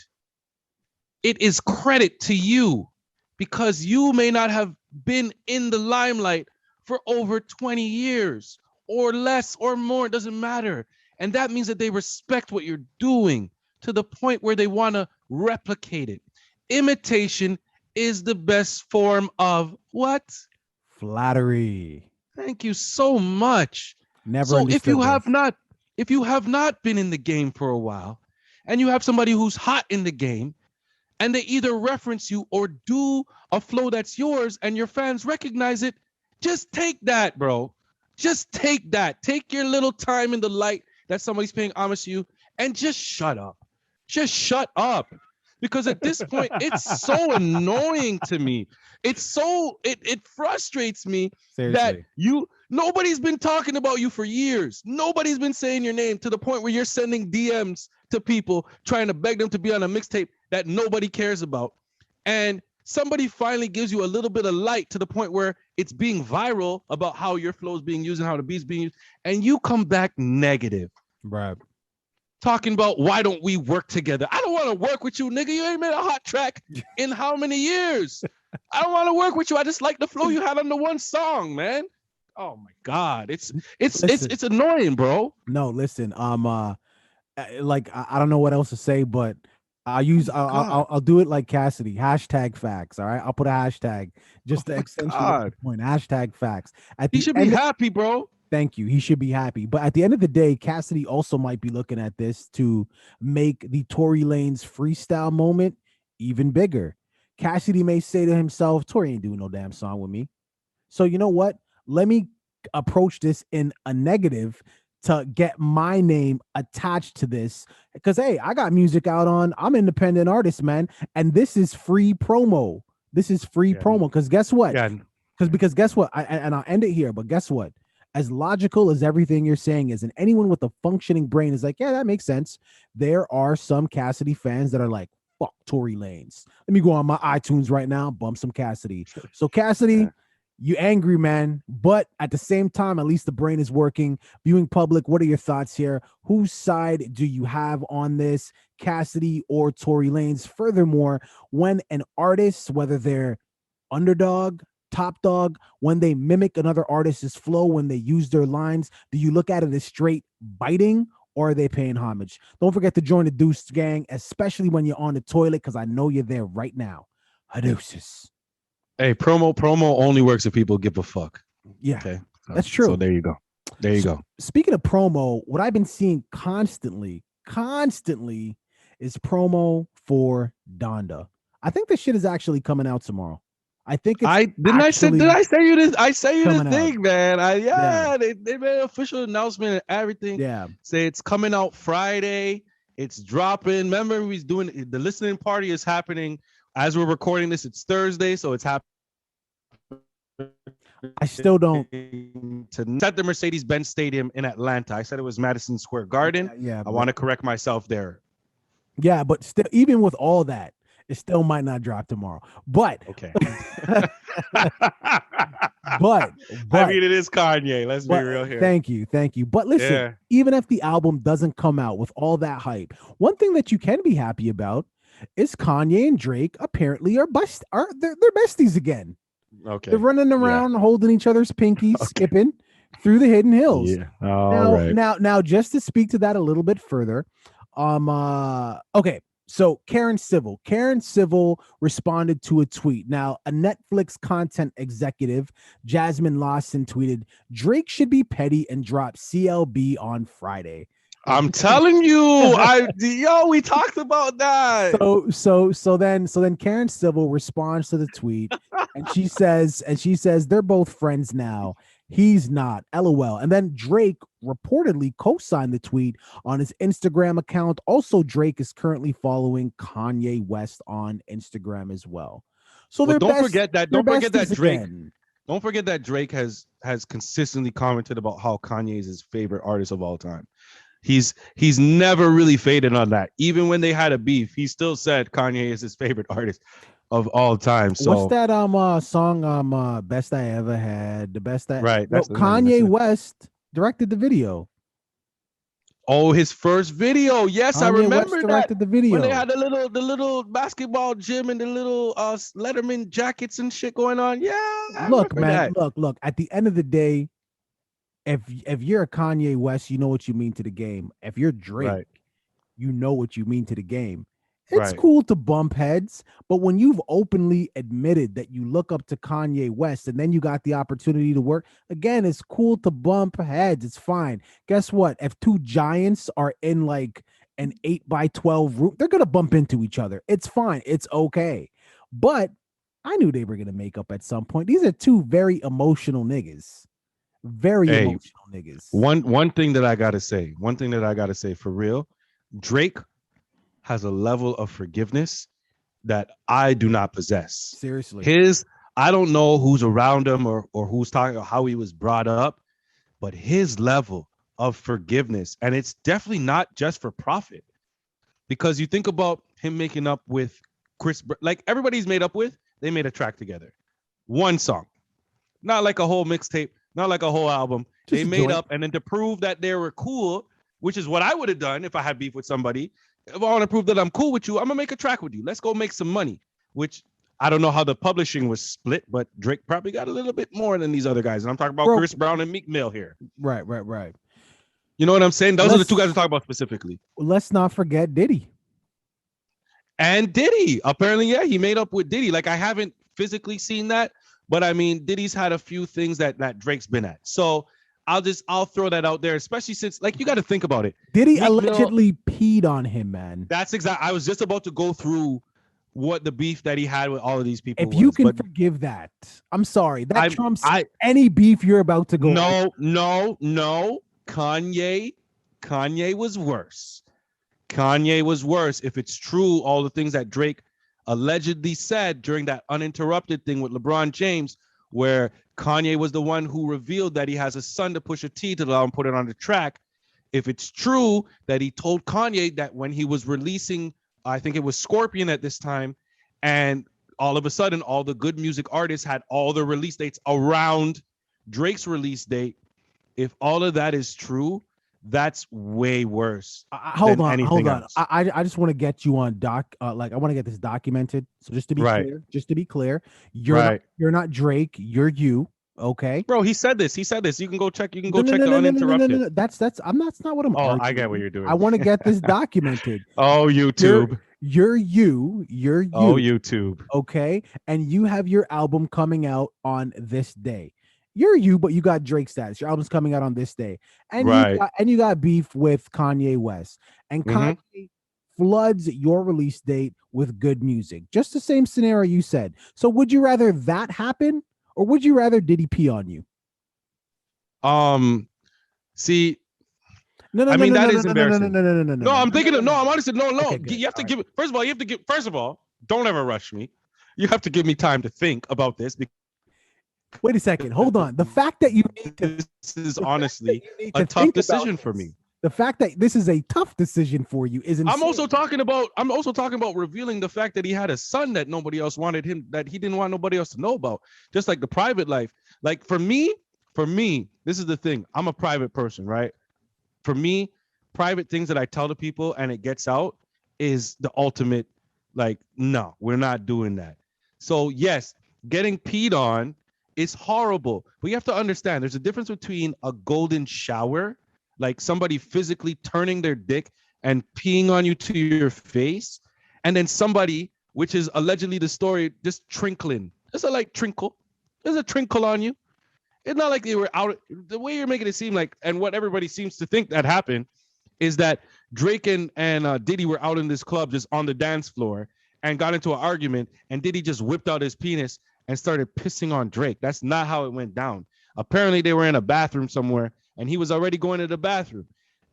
it is credit to you because you may not have been in the limelight for over 20 years or less or more. It doesn't matter. And that means that they respect what you're doing to the point where they want to replicate it. Imitation is the best form of what? Flattery. Thank you so much. Never. So if you have not been in the game for a while and you have somebody who's hot in the game and they either reference you or do a flow that's yours and your fans recognize it, just take that, bro. Just take that. Take your little time in the light that somebody's paying homage to you and just shut up. Just shut up. Because at this point, it's so annoying to me. It frustrates me. Seriously. That nobody's been talking about you for years. Nobody's been saying your name to the point where you're sending DMs to people trying to beg them to be on a mixtape that nobody cares about. And somebody finally gives you a little bit of light to the point where it's being viral about how your flow is being used and how the beat's being used. And you come back negative. Right. Talking about why don't we work together? I don't want to work with you, nigga. You ain't made a hot track in how many years? I don't want to work with you. I just like the flow you had on the one song, man. Oh my God. It's annoying, bro. No, listen. Like I don't know what else to say, but I'll do it like Cassidy. Hashtag facts. All right. I'll put a hashtag just to accentuate the point. Hashtag facts. He should be happy, bro. Thank you. He should be happy. But at the end of the day, Cassidy also might be looking at this to make the Tory Lanez freestyle moment even bigger. Cassidy may say to himself, Tory ain't doing no damn song with me. So you know what? Let me approach this in a negative to get my name attached to this. Because, hey, I got music out on. I'm an independent artist, man. And this is free promo. Promo. Because guess what? Because guess what? And I'll end it here. But guess what? As logical as everything you're saying is, and anyone with a functioning brain is like, yeah, that makes sense. There are some Cassidy fans that are like, fuck Tory Lanez. Let me go on my iTunes right now, bump some Cassidy. So Cassidy, you angry, man. But at the same time, at least the brain is working. Viewing public, what are your thoughts here? Whose side do you have on this, Cassidy or Tory Lanez? Furthermore, when an artist, whether they're underdog, top dog, when they mimic another artist's flow, when they use their lines, do you look at it as straight biting or are they paying homage? Don't forget to join the Deuce Gang, especially when you're on the toilet, because I know you're there right now. Adeuces. Hey, promo only works if people give a fuck. Yeah, okay, that's true. So there you go. Speaking of promo, what I've been seeing constantly is promo for Donda. I think this shit is actually coming out tomorrow. I think it's did I say you this? I say you this thing, out. Man. They made an official announcement and everything. Yeah. Say it's coming out Friday. It's dropping. Remember, he's doing the listening party is happening as we're recording this. It's Thursday, so it's happening I still don't. To at the Mercedes-Benz Stadium in Atlanta. I said it was Madison Square Garden. Yeah, I want to correct myself there. Yeah, but still, even with all that, it still might not drop tomorrow. But okay. but I mean, it is Kanye. Let's be real here. Thank you. But listen, even if the album doesn't come out with all that hype, one thing that you can be happy about is Kanye and Drake apparently are they're besties again. Okay. They're running around holding each other's pinkies, skipping through the hidden hills. Yeah. Now, just to speak to that a little bit further, okay. So Karen Civil responded to a tweet. Now, a Netflix content executive, Jasmine Lawson, tweeted, "Drake should be petty and drop CLB on Friday." I'm telling you, we talked about that. So then Karen Civil responds to the tweet, and she says they're both friends now. He's not. LOL. And then Drake reportedly co-signed the tweet on his Instagram account. Also, Drake is currently following Kanye West on Instagram as well. So don't forget that Drake has consistently commented about how Kanye is his favorite artist of all time. He's never really faded on that. Even when they had a beef, he still said Kanye is his favorite artist of all time. So what's that song Best I Ever Had, the best that right? Well, Kanye West directed the video. Oh, his first video. Yes, Kanye I remember West directed the video when they had the little basketball gym and the little Letterman jackets and shit going on. Yeah, look, man, look. At the end of the day, if you're a Kanye West, you know what you mean to the game. If you're Drake, you know what you mean to the game. It's cool to bump heads, but when you've openly admitted that you look up to Kanye West and then you got the opportunity to work, again, it's cool to bump heads. It's fine. Guess what? If two giants are in like an 8x12 room, they're going to bump into each other. It's fine. It's okay. But I knew they were going to make up at some point. These are two very emotional niggas. Emotional niggas. One thing that I got to say for real, Drake has a level of forgiveness that I do not possess. Seriously. I don't know who's around him or who's talking or how he was brought up, but his level of forgiveness, and it's definitely not just for profit, because you think about him making up with Chris, like everybody's made up with, they made a track together. One song, not like a whole mixtape, not like a whole album. They made up, and then to prove that they were cool, which is what I would have done if I had beef with somebody. If I want to prove that I'm cool with you, I'm gonna make a track with you. Let's go make some money. Which I don't know how the publishing was split, but Drake probably got a little bit more than these other guys. And I'm talking about Chris Brown and Meek Mill here. Right. You know what I'm saying? Those are the two guys we're talking about specifically. Let's not forget Diddy. And Diddy, apparently, he made up with Diddy. Like, I haven't physically seen that, but I mean, Diddy's had a few things that Drake's been at. So I'll throw that out there, especially since, like, you got to think about it. Diddy allegedly peed on him, man. That's exactly. I was just about to go through what the beef that he had with all of these people. If you can forgive that, I'm sorry. That trumps any beef you're about to go. No. Kanye was worse. Kanye was worse. If it's true, all the things that Drake allegedly said during that uninterrupted thing with LeBron James, where Kanye was the one who revealed that he has a son to Pusha T to allow him put it on the track. If it's true that he told Kanye that when he was releasing, I think it was Scorpion at this time, and all of a sudden all the good music artists had all the release dates around Drake's release date. If all of that is true, that's way worse. Hold on. I just want to get you on I want to get this documented. So just to be clear, you're not Drake. You're you. Okay, bro. He said this. You can go check. Check the uninterrupted. No. That's not what I'm. Oh, I get what you're doing. I want to get this documented. Oh, YouTube. You're you. Oh, YouTube. Okay, and you have your album coming out on this day. You're you, but you got Drake status. Your album's coming out on this day, and you got beef with Kanye West, and Kanye floods your release date with good music. Just the same scenario you said. So, would you rather that happen, or would you rather Diddy pee on you? See. No. That is embarrassing. No. I'm thinking of I'm honestly no. Okay, you have to give. First of all, don't ever rush me. You have to give me time to think about this. Wait a second. Hold on. The fact that you need to This is honestly need a to tough think about decision for this, me. the fact that this is a tough decision for you is insane. I'm also talking about revealing the fact that he had a son that nobody else wanted him, that he didn't want nobody else to know about. Just like the private life. Like for me, this is the thing. I'm a private person, right? For me, private things that I tell to people and it gets out is the ultimate, like, no, we're not doing that. So yes, getting peed on is horrible. But you have to understand there's a difference between a golden shower, like somebody physically turning their dick and peeing on you to your face, and then somebody, which is allegedly the story, just trinkling. It's a like trinkle. There's a trinkle on you. It's not like they were out. The way you're making it seem like, and what everybody seems to think that happened, is that Drake and Diddy were out in this club just on the dance floor and got into an argument, and Diddy just whipped out his penis and started pissing on Drake. That's not how it went down. Apparently, they were in a bathroom somewhere, and he was already going to the bathroom.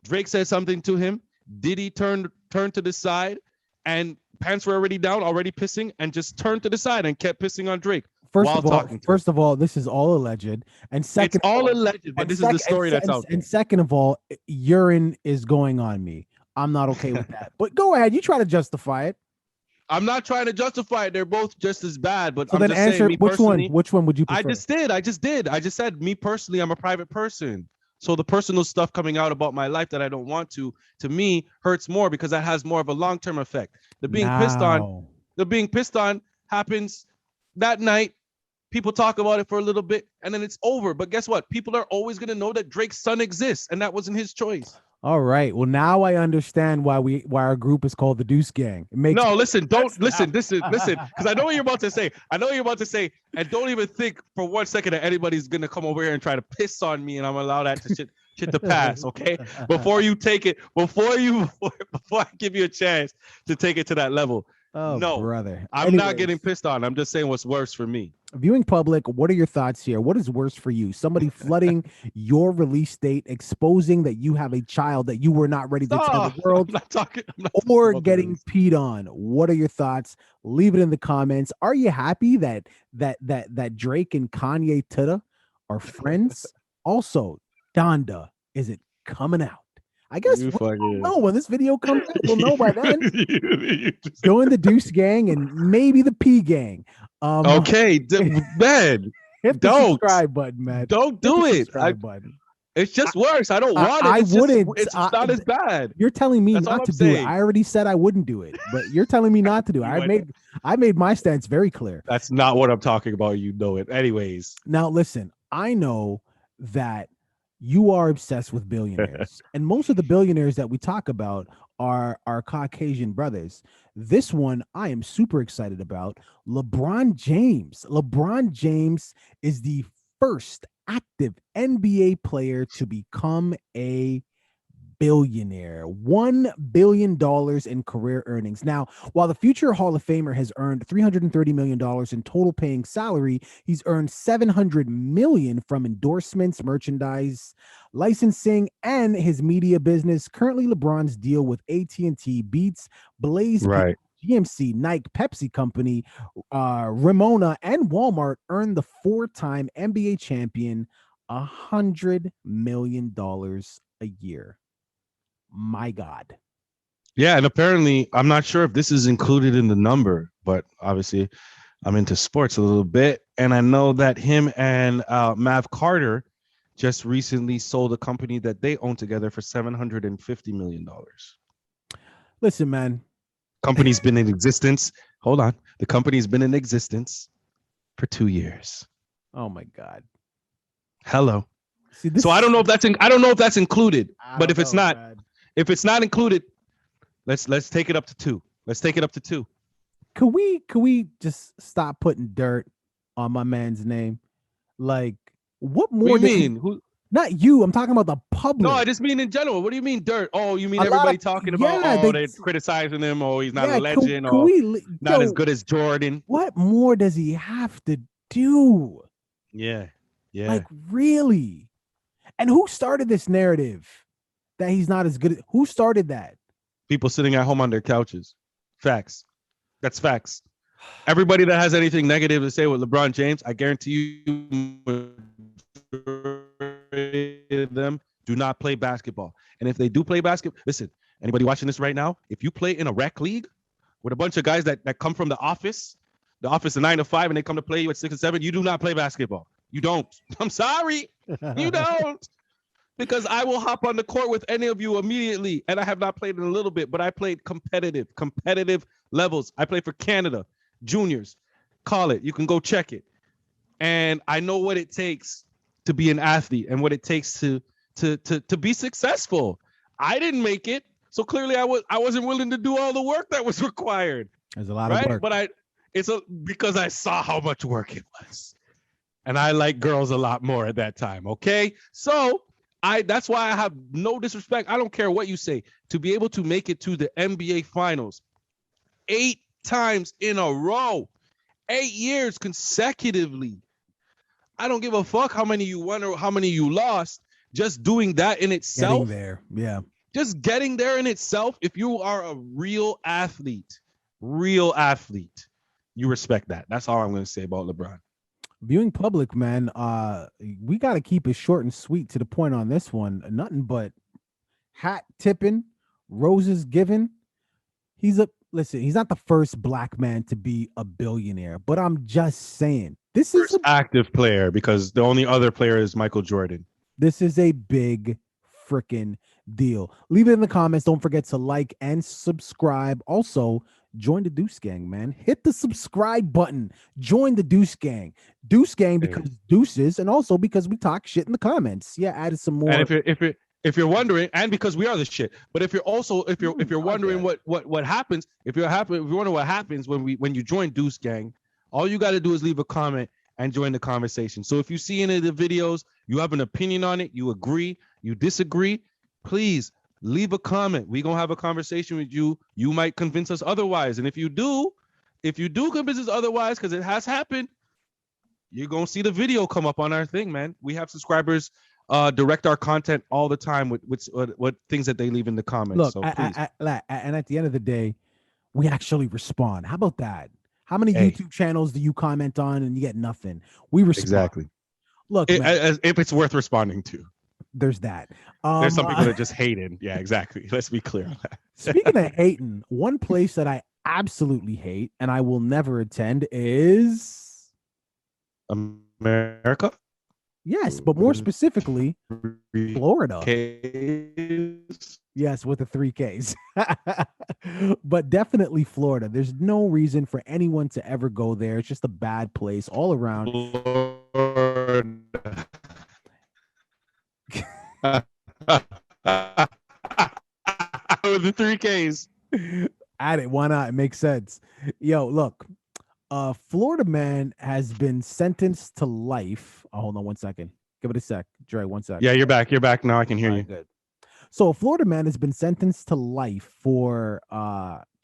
Drake said something to him. Diddy turned to the side, and pants were already down, already pissing, and just turned to the side and kept pissing on Drake. First of all, this is all alleged, and second, it's all alleged, but this is the story that's out there. And second of all, urine is going on me. I'm not okay with that. But go ahead, you try to justify it. I'm not trying to justify it. They're both just as bad, but so I'm then just answer saying, me which one. personally, Which one would you prefer? I just did. I just said, me personally, I'm a private person. So the personal stuff coming out about my life that I don't want to me hurts more because that has more of a long-term effect. The being pissed on happens that night. People talk about it for a little bit and then it's over. But guess what? People are always going to know that Drake's son exists and that wasn't his choice. All right. Well, now I understand why our group is called the Deuce Gang. Listen, because I know what you're about to say. And don't even think for 1 second that anybody's gonna come over here and try to piss on me, and I'm allow that to shit to pass. Okay, before you take it, before I give you a chance to take it to that level. Oh, no, brother. I'm not getting pissed on. I'm just saying what's worse for me. Viewing public, what are your thoughts here? What is worse for you? Somebody flooding your release date, exposing that you have a child that you were not ready to tell the world, or getting peed on? What are your thoughts? Leave it in the comments. Are you happy that Drake and Kanye Tutta are friends? Also, Donda, is it coming out? I guess we'll know when this video comes out. We'll know by then. Join the Deuce Gang and maybe the P Gang. Okay, man. Hit the subscribe button, man. Don't do it. It's just worse. I don't want it. I wouldn't. It's not as bad. You're telling me not to do it. I already said I wouldn't do it, but you're telling me not to do it. I made my stance very clear. That's not what I'm talking about. You know it. Anyways. Now listen, I know that you are obsessed with billionaires, and most of the billionaires that we talk about are Caucasian brothers. This one I am super excited about. LeBron James. LeBron James is the first active NBA player to become a billionaire. $1 billion in career earnings. Now, while the future Hall of Famer has earned $330 million in total paying salary, he's earned $700 million from endorsements, merchandise, licensing, and his media business. Currently, LeBron's deal with AT&T, Beats, Blaze, GMC, Nike, Pepsi Company, Ramona, and Walmart earned the 4-time NBA champion $100 million a year. My God. Yeah, and apparently, I'm not sure if this is included in the number, but obviously I'm into sports a little bit, and I know that him and Mav Carter just recently sold a company that they own together for $750 million. Listen, man. Company's been in existence. Hold on. The company's been in existence for 2 years. Oh my God. Hello. See, so I don't know if that's included, but if it's not, man. If it's not included, let's take it up to 2. Let's take it up to 2. Could we just stop putting dirt on my man's name? Like, what more? What do you mean? Who? Not you. I'm talking about the public. No, I just mean in general. What do you mean dirt? Oh, you mean everybody talking about? They're criticizing him. Oh, he's not a legend. Not as good as Jordan. What more does he have to do? Yeah. Like, really? And who started this narrative that he's not as good? Who started that? People sitting at home on their couches. Facts. That's facts. Everybody that has anything negative to say with LeBron James, I guarantee you, majority of them do not play basketball. And if they do play basketball, listen, anybody watching this right now, if you play in a rec league with a bunch of guys that come from the office of 9 to 5, and they come to play you at 6 and 7, you do not play basketball. You don't. I'm sorry. You don't. Because I will hop on the court with any of you immediately. And I have not played in a little bit, but I played competitive levels. I played for Canada, juniors. Call it. You can go check it. And I know what it takes to be an athlete and what it takes to be successful. I didn't make it. So clearly I wasn't willing to do all the work that was required. There's a lot of work. But because I saw how much work it was. And I like girls a lot more at that time. Okay. So that's why I have no disrespect. I don't care what you say. To be able to make it to the NBA finals 8 times in a row, 8 years consecutively. I don't give a fuck how many you won or how many you lost. Just doing that in itself. Getting there. Yeah. Just getting there in itself. If you are a real athlete, you respect that. That's all I'm going to say about LeBron. Viewing public, man, we got to keep it short and sweet to the point on this one. Nothing but hat tipping, roses given. He's not the first black man to be a billionaire, but I'm just saying this is first active player, because the only other player is Michael Jordan. This is a big freaking deal. Leave it in the comments. Don't forget to like and subscribe. Also, join the Deuce Gang, man. Hit the subscribe button. Join the Deuce Gang. Deuce Gang because deuces, and also because we talk shit in the comments. Yeah, added some more. And if you're wondering, and because we are the shit, but if you're wondering what happens, if you wonder what happens when you join Deuce Gang, all you got to do is leave a comment and join the conversation. So if you see any of the videos, you have an opinion on it, you agree, you disagree, please leave a comment. We're going to have a conversation with you. You might convince us otherwise. And if you do convince us otherwise, because it has happened, you're going to see the video come up on our thing, man. We have subscribers direct our content all the time with what things that they leave in the comments. Look, so and at the end of the day, we actually respond. How about that? How many YouTube channels do you comment on and you get nothing? We respond. Exactly. Look, as if it's worth responding to. There's that. There's some people that just hating. Yeah, exactly. Let's be clear on that. Speaking of hating, one place that I absolutely hate and I will never attend is America. Yes, but more specifically, Florida. Ks. Yes, with the 3 Ks. But definitely Florida. There's no reason for anyone to ever go there. It's just a bad place all around. Florida. With the 3 Ks. Add it. Why not? It makes sense. Yo, look. Florida man has been sentenced to life. Oh, hold on 1 second. Give it a sec. Dre, 1 second. Yeah, you're back. You're back now. I can hear you. Good. So a Florida man has been sentenced to life for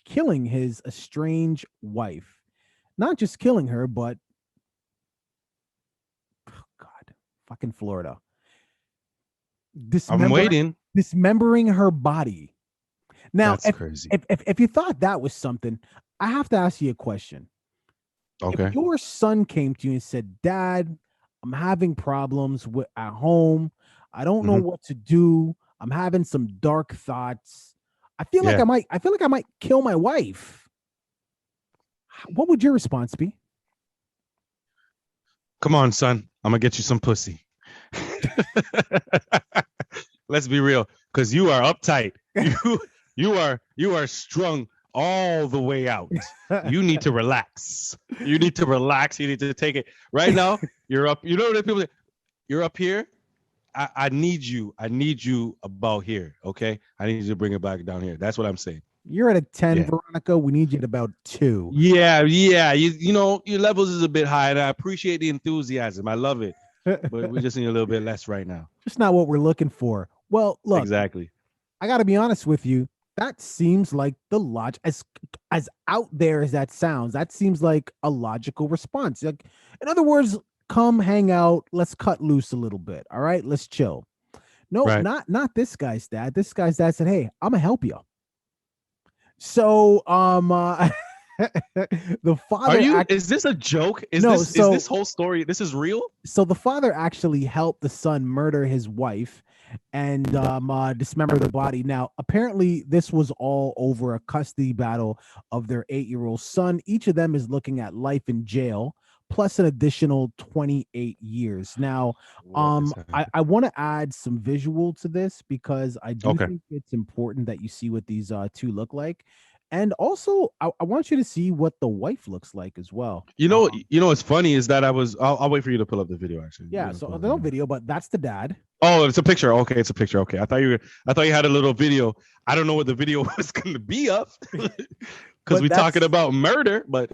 killing his estranged wife. Not just killing her, but fucking Florida. I'm waiting. Dismembering her body. Now, that's crazy. If you thought that was something, I have to ask you a question. Okay. If your son came to you and said, "Dad, I'm having problems at home. I don't know what to do. I'm having some dark thoughts. I feel like I might kill my wife." What would your response be? Come on, son. I'm gonna get you some pussy. Let's be real, because you are uptight. You are strung all the way out. You need to relax. You need to take it right now. You're up. You know what people say? You're up here. I need you. I need you about here. Okay. I need you to bring it back down here. That's what I'm saying. You're at a 10, Veronica. We need you at about 2. Yeah. You know, your levels is a bit high, and I appreciate the enthusiasm. I love it. But we just need a little bit less right now. Just not what we're looking for. Well, look. Exactly. I got to be honest with you. That seems like the logic, as out there as that sounds, that seems like a logical response. Like, in other words, come hang out. Let's cut loose a little bit. All right, let's chill. No, not this guy's dad. This guy's dad said, "Hey, I'm gonna help you." So, The father. Is this a joke? Is this whole story? This is real? So the father actually helped the son murder his wife and dismember the body. Now, apparently, this was all over a custody battle of their 8-year-old son. Each of them is looking at life in jail, plus an additional 28 years. Now, I want to add some visual to this because I do think it's important that you see what these two look like. And also, I want you to see what the wife looks like as well. You know, what's funny is that I'll wait for you to pull up the video. Actually, yeah. So there's no video, but that's the dad. Oh, it's a picture. Okay, it's a picture. Okay, I thought you had a little video. I don't know what the video was going to be of because we're talking about murder. But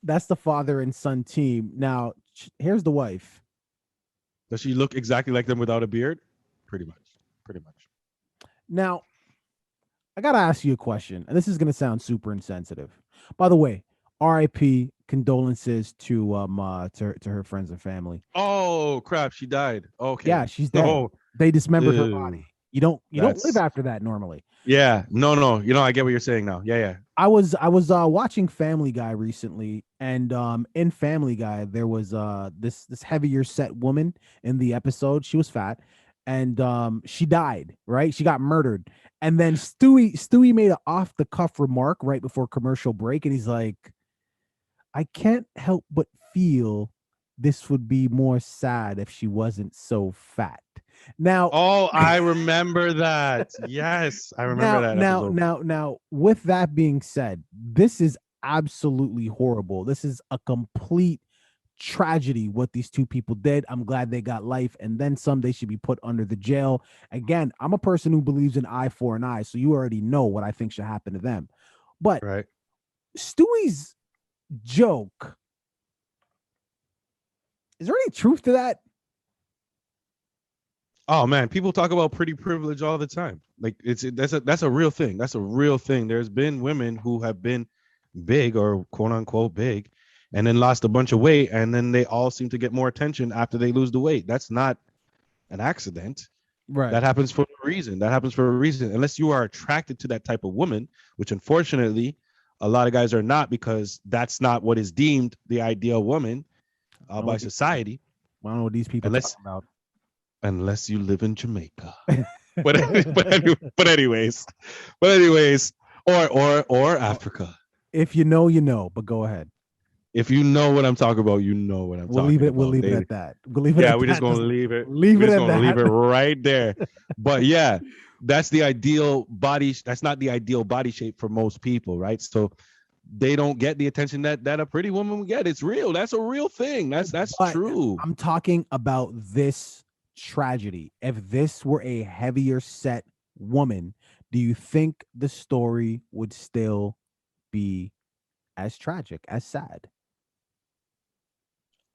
that's the father and son team. Now, here's the wife. Does she look exactly like them without a beard? Pretty much. Now, I gotta ask you a question, and this is gonna sound super insensitive. By the way, R.I.P. Condolences to her friends and family. Oh crap, she died. Okay. Yeah, she's dead. Oh, they dismembered her body. You don't live after that normally. Yeah, no. I get what you're saying now. Yeah. I was watching Family Guy recently, and in Family Guy there was this heavier set woman in the episode. She was fat, and she died. Right, she got murdered. And then Stewie made an off the cuff remark right before commercial break, and he's like, "I can't help but feel this would be more sad if she wasn't so fat." Now, I remember that. Yes, I remember that. Now, with that being said, this is absolutely horrible. This is a complete tragedy what these two people did. I'm glad they got life, and then some. They should be put under the jail. Again, I'm a person who believes in eye for an eye, so you already know what I think should happen to them. But Stewie's joke, is there any truth to that? Oh man, people talk about pretty privilege all the time. Like that's a real thing. That's a real thing. There's been women who have been big or quote unquote big and then lost a bunch of weight, and then they all seem to get more attention after they lose the weight. That's not an accident. Right. That happens for a reason. Unless you are attracted to that type of woman, which unfortunately a lot of guys are not, because that's not what is deemed the ideal woman by society. I don't know what these people are talking about. Unless you live in Jamaica. but anyways, or Africa. If you know, you know, but go ahead. If you know what I'm talking about, you know what I'm talking about. We'll leave it at that. We're just going to leave it. Leave it right there. But yeah, that's the ideal body. That's not the ideal body shape for most people, right? So they don't get the attention that a pretty woman would get. It's real. That's a real thing. That's true. I'm talking about this tragedy. If this were a heavier set woman, do you think the story would still be as tragic, as sad?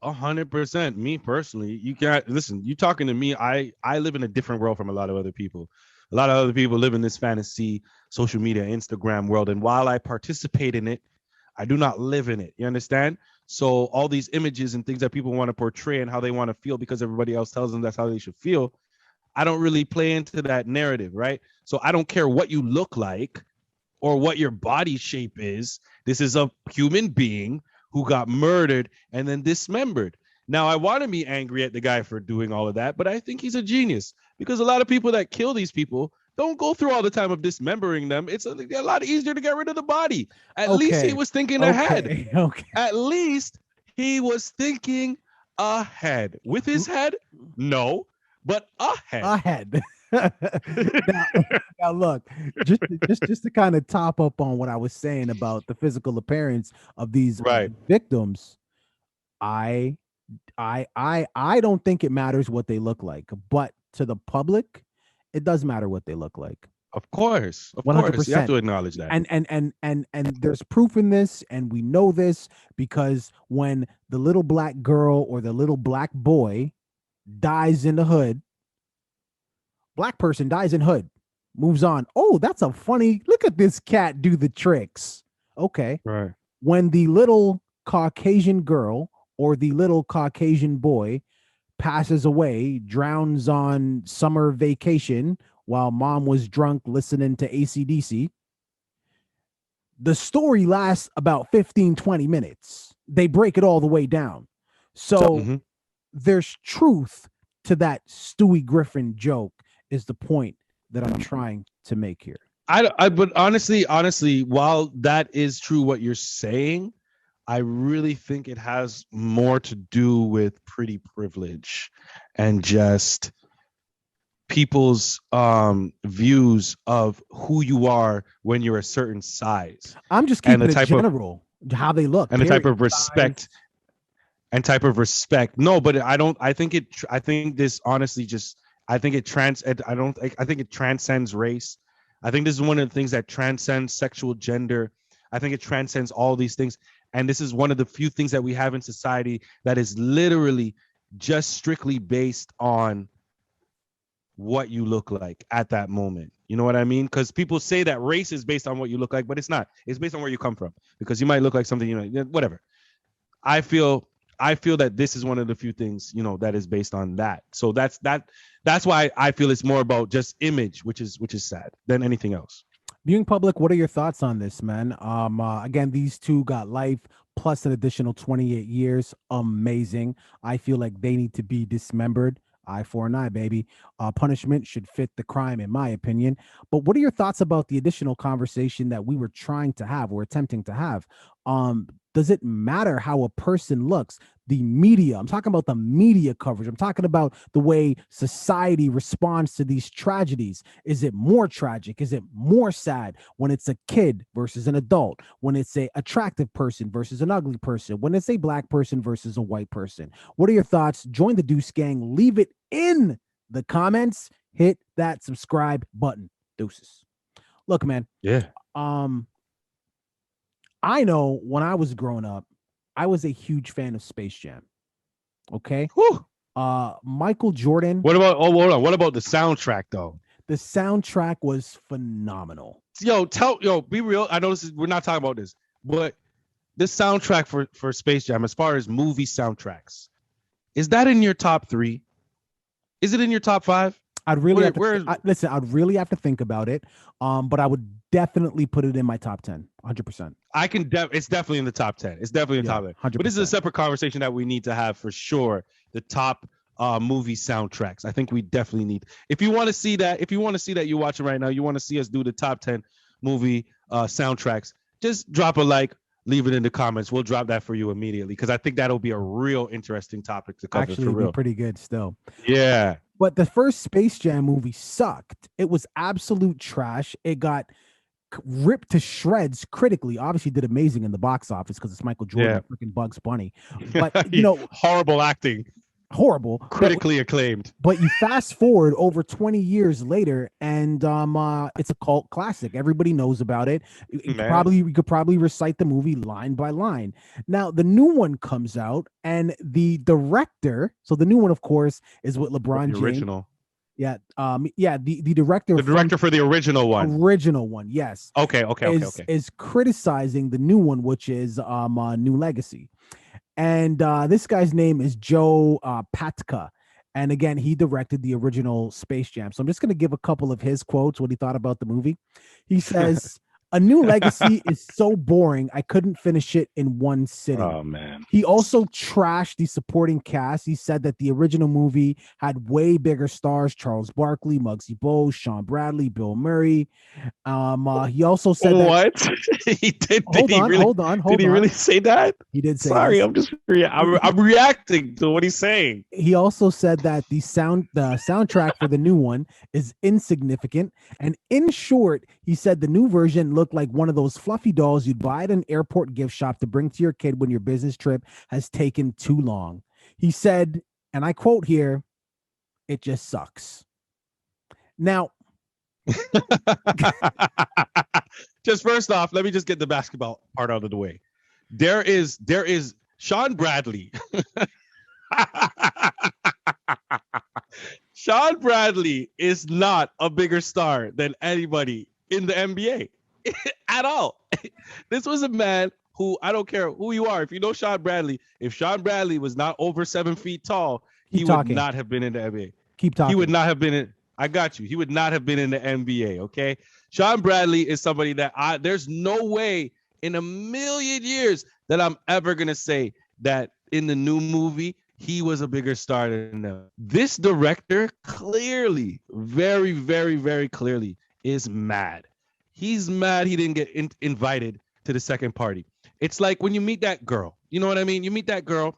100%. Me personally, you can't listen. You talking to me? I live in a different world from a lot of other people. A lot of other people live in this fantasy, social media, Instagram world, and while I participate in it, I do not live in it. You understand? So all these images and things that people want to portray and how they want to feel because everybody else tells them that's how they should feel, I don't really play into that narrative, right? So I don't care what you look like or what your body shape is. This is a human being who got murdered and then dismembered. Now, I want to be angry at the guy for doing all of that, but I think he's a genius, because a lot of people that kill these people don't go through all the time of dismembering them. It's a lot easier to get rid of the body. At least he was thinking ahead. At least he was thinking ahead. With his head? No, but ahead. Now look, just to kind of top up on what I was saying about the physical appearance of these victims, I don't think it matters what they look like, but to the public, it does matter what they look like. Of course, 100%. You have to acknowledge that. And there's proof in this, and we know this because when the little black girl or the little black boy dies in the hood, black person dies in hood, moves on. Oh, that's a funny, look at this cat do the tricks. Okay. Right. When the little Caucasian girl or the little Caucasian boy passes away, drowns on summer vacation while mom was drunk listening to AC/DC, The story lasts about 15, 20 minutes. They break it all the way down. So there's truth to that Stewie Griffin joke is the point that I'm trying to make here. But honestly, while that is true what you're saying, I really think it has more to do with pretty privilege and just people's views of who you are when you're a certain size. I'm just keeping it general, how they look, and the type of respect No, but I think this honestly just I think it transcends race. I think this is one of the things that transcends sexual gender. I think it transcends all these things. And this is one of the few things that we have in society that is literally just strictly based on what you look like at that moment. You know what I mean? Because people say that race is based on what you look like, but it's not. It's based on where you come from, because you might look like something, whatever. I feel that this is one of the few things, that is based on that. So that's why I feel it's more about just image, which is sad, than anything else. Viewing public, what are your thoughts on this, man? Again, these two got life plus an additional 28 years. Amazing. I feel like they need to be dismembered. Eye for an eye, baby. Punishment should fit the crime, in my opinion. But what are your thoughts about the additional conversation that we were trying to have or attempting to have? Does it matter how a person looks? The media, I'm talking about the media coverage. I'm talking about the way society responds to these tragedies. Is it more tragic? Is it more sad when it's a kid versus an adult? When it's a attractive person versus an ugly person? When it's a black person versus a white person? What are your thoughts? Join the Deuce Gang. Leave it in the comments. Hit that subscribe button. Deuces. Look, man. Yeah. I know when I was growing up, I was a huge fan of Space Jam. Okay. Whew. Michael Jordan. What about what about the soundtrack though? The soundtrack was phenomenal. Be real. I know we're not talking about this, but this soundtrack for Space Jam, as far as movie soundtracks, is that in your top 3? Is it in your top 5? I'd really I'd really have to think about it. But I would definitely put it in my top 10, 100%. It's definitely in the top 10. It's definitely in the top 10. 100%. But this is a separate conversation that we need to have for sure. The top movie soundtracks. I think we definitely need. If you want to see that, you're watching right now, you want to see us do the top 10 movie soundtracks, just drop a like, leave it in the comments. We'll drop that for you immediately, because I think that'll be a real interesting topic to cover. Actually, for real. Be pretty good still. Yeah. But the first Space Jam movie sucked. It was absolute trash. It got ripped to shreds critically. Obviously did amazing in the box office because it's Michael Jordan, freaking Bugs Bunny. But, horrible acting. Horrible. Critically acclaimed. But you fast forward over 20 years later, and it's a cult classic. Everybody knows about it. You could probably recite the movie line by line. Now the new one comes out, and the director, so the new one, of course, is with LeBron James. Original. Yeah. The director. The director for the original one. Original one, yes. Okay. Is criticizing the new one, which is New Legacy. And this guy's name is Joe Patka. And again, he directed the original Space Jam. So I'm just going to give a couple of his quotes, what he thought about the movie. He says, "A New Legacy is so boring, I couldn't finish it in one sitting." Oh, man. He also trashed the supporting cast. He said that the original movie had way bigger stars: Charles Barkley, Muggsy Bogues, Sean Bradley, Bill Murray. He also said what? He did. Hold on. Did he really say that? He did say. Sorry, I'm just. I'm reacting to what he's saying. He also said that the soundtrack for the new one is insignificant, and in short, he said the new version looked like one of those fluffy dolls you'd buy at an airport gift shop to bring to your kid when your business trip has taken too long. He said, and I quote here, "It just sucks." Now, just first off, let me just get the basketball part out of the way. There is Sean Bradley. Sean Bradley is not a bigger star than anybody in the NBA at all. This was a man who, I don't care who you are, if you know Sean Bradley, if Sean Bradley was not over 7 feet tall, he would not have been in the NBA. Keep talking. He would not have been in. I got you. He would not have been in the NBA. Okay. Sean Bradley is somebody that there's no way in a million years that I'm ever going to say that in the new movie, he was a bigger star than them. This director clearly, very, very, very clearly is mad. He's mad he didn't get invited to the second party. It's like when you meet that girl, you know what I mean? You meet that girl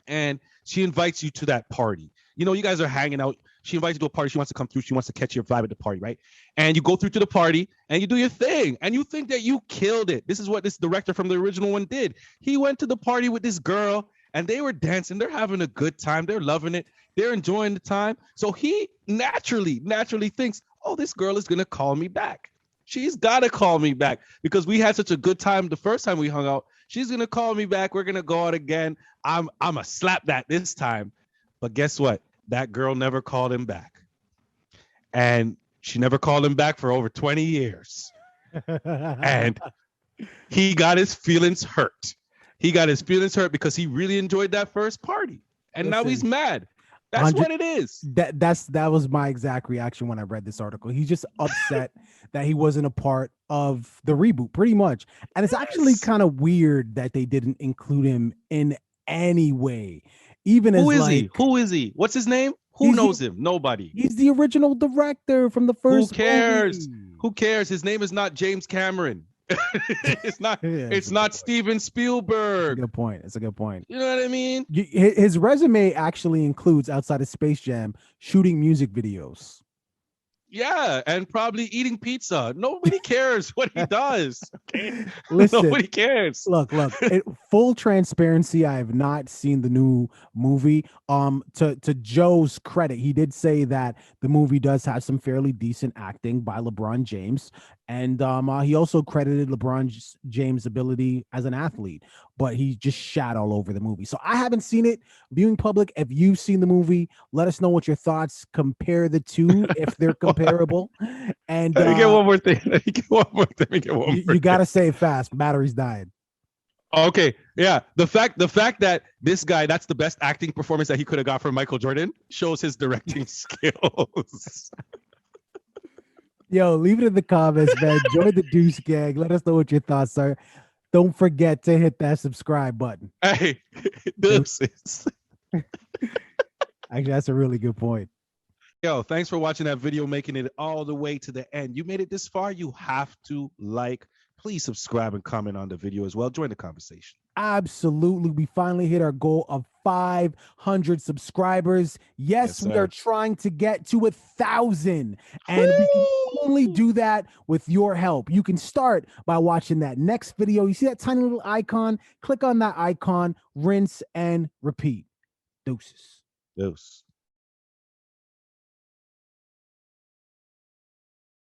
and she invites you to that party. You know, you guys are hanging out. She invites you to a party. She wants to come through. She wants to catch your vibe at the party, right? And you go through to the party and you do your thing and you think that you killed it. This is what this director from the original one did. He went to the party with this girl and they were dancing. They're having a good time. They're loving it. They're enjoying the time. So he naturally thinks, oh, this girl is going to call me back. She's got to call me back because we had such a good time the first time we hung out. She's going to call me back. We're going to go out again. I'm going to slap that this time. But guess what? That girl never called him back. And she never called him back for over 20 years. And he got his feelings hurt. He got his feelings hurt because he really enjoyed that first party. And now he's mad. That's what it is. That was my exact reaction when I read this article. He's just upset that he wasn't a part of the reboot, pretty much. And it's actually kind of weird that they didn't include him in any way. Even Who is he? Who is he? What's his name? Who knows him? Nobody. He's the original director from the first. Who cares? movie. Who cares? His name is not James Cameron. It's not. It's not Steven Spielberg. That's a good point. It's a good point. You know what I mean? His resume actually includes, outside of Space Jam, shooting music videos. Yeah, and probably eating pizza. Nobody cares what he does. Okay? Listen, nobody cares. Look. Full transparency, I have not seen the new movie. To Joe's credit, he did say that the movie does have some fairly decent acting by LeBron James, and he also credited LeBron James' ability as an athlete, but he just shat all over the movie. So I haven't seen it. Viewing public, if you've seen the movie, let us know what your thoughts. Compare the two if they're comparable. And let me get one more thing. Let me get one more thing. You gotta say it fast. Battery's dying. Okay, yeah. The fact that this guy, that's the best acting performance that he could have got from Michael Jordan, shows his directing skills. Yo, leave it in the comments, man. Join the Deuce Gang. Let us know what your thoughts are. Don't forget to hit that subscribe button. Hey, deuces. Actually, that's a really good point. Yo, thanks for watching that video, making it all the way to the end. You made it this far, you have to like. Please subscribe and comment on the video as well. Join the conversation. Absolutely. We finally hit our goal of 500 subscribers. Yes, we are trying to get to 1,000. And we can only do that with your help. You can start by watching that next video. You see that tiny little icon? Click on that icon, rinse and repeat. Deuces. Deuce.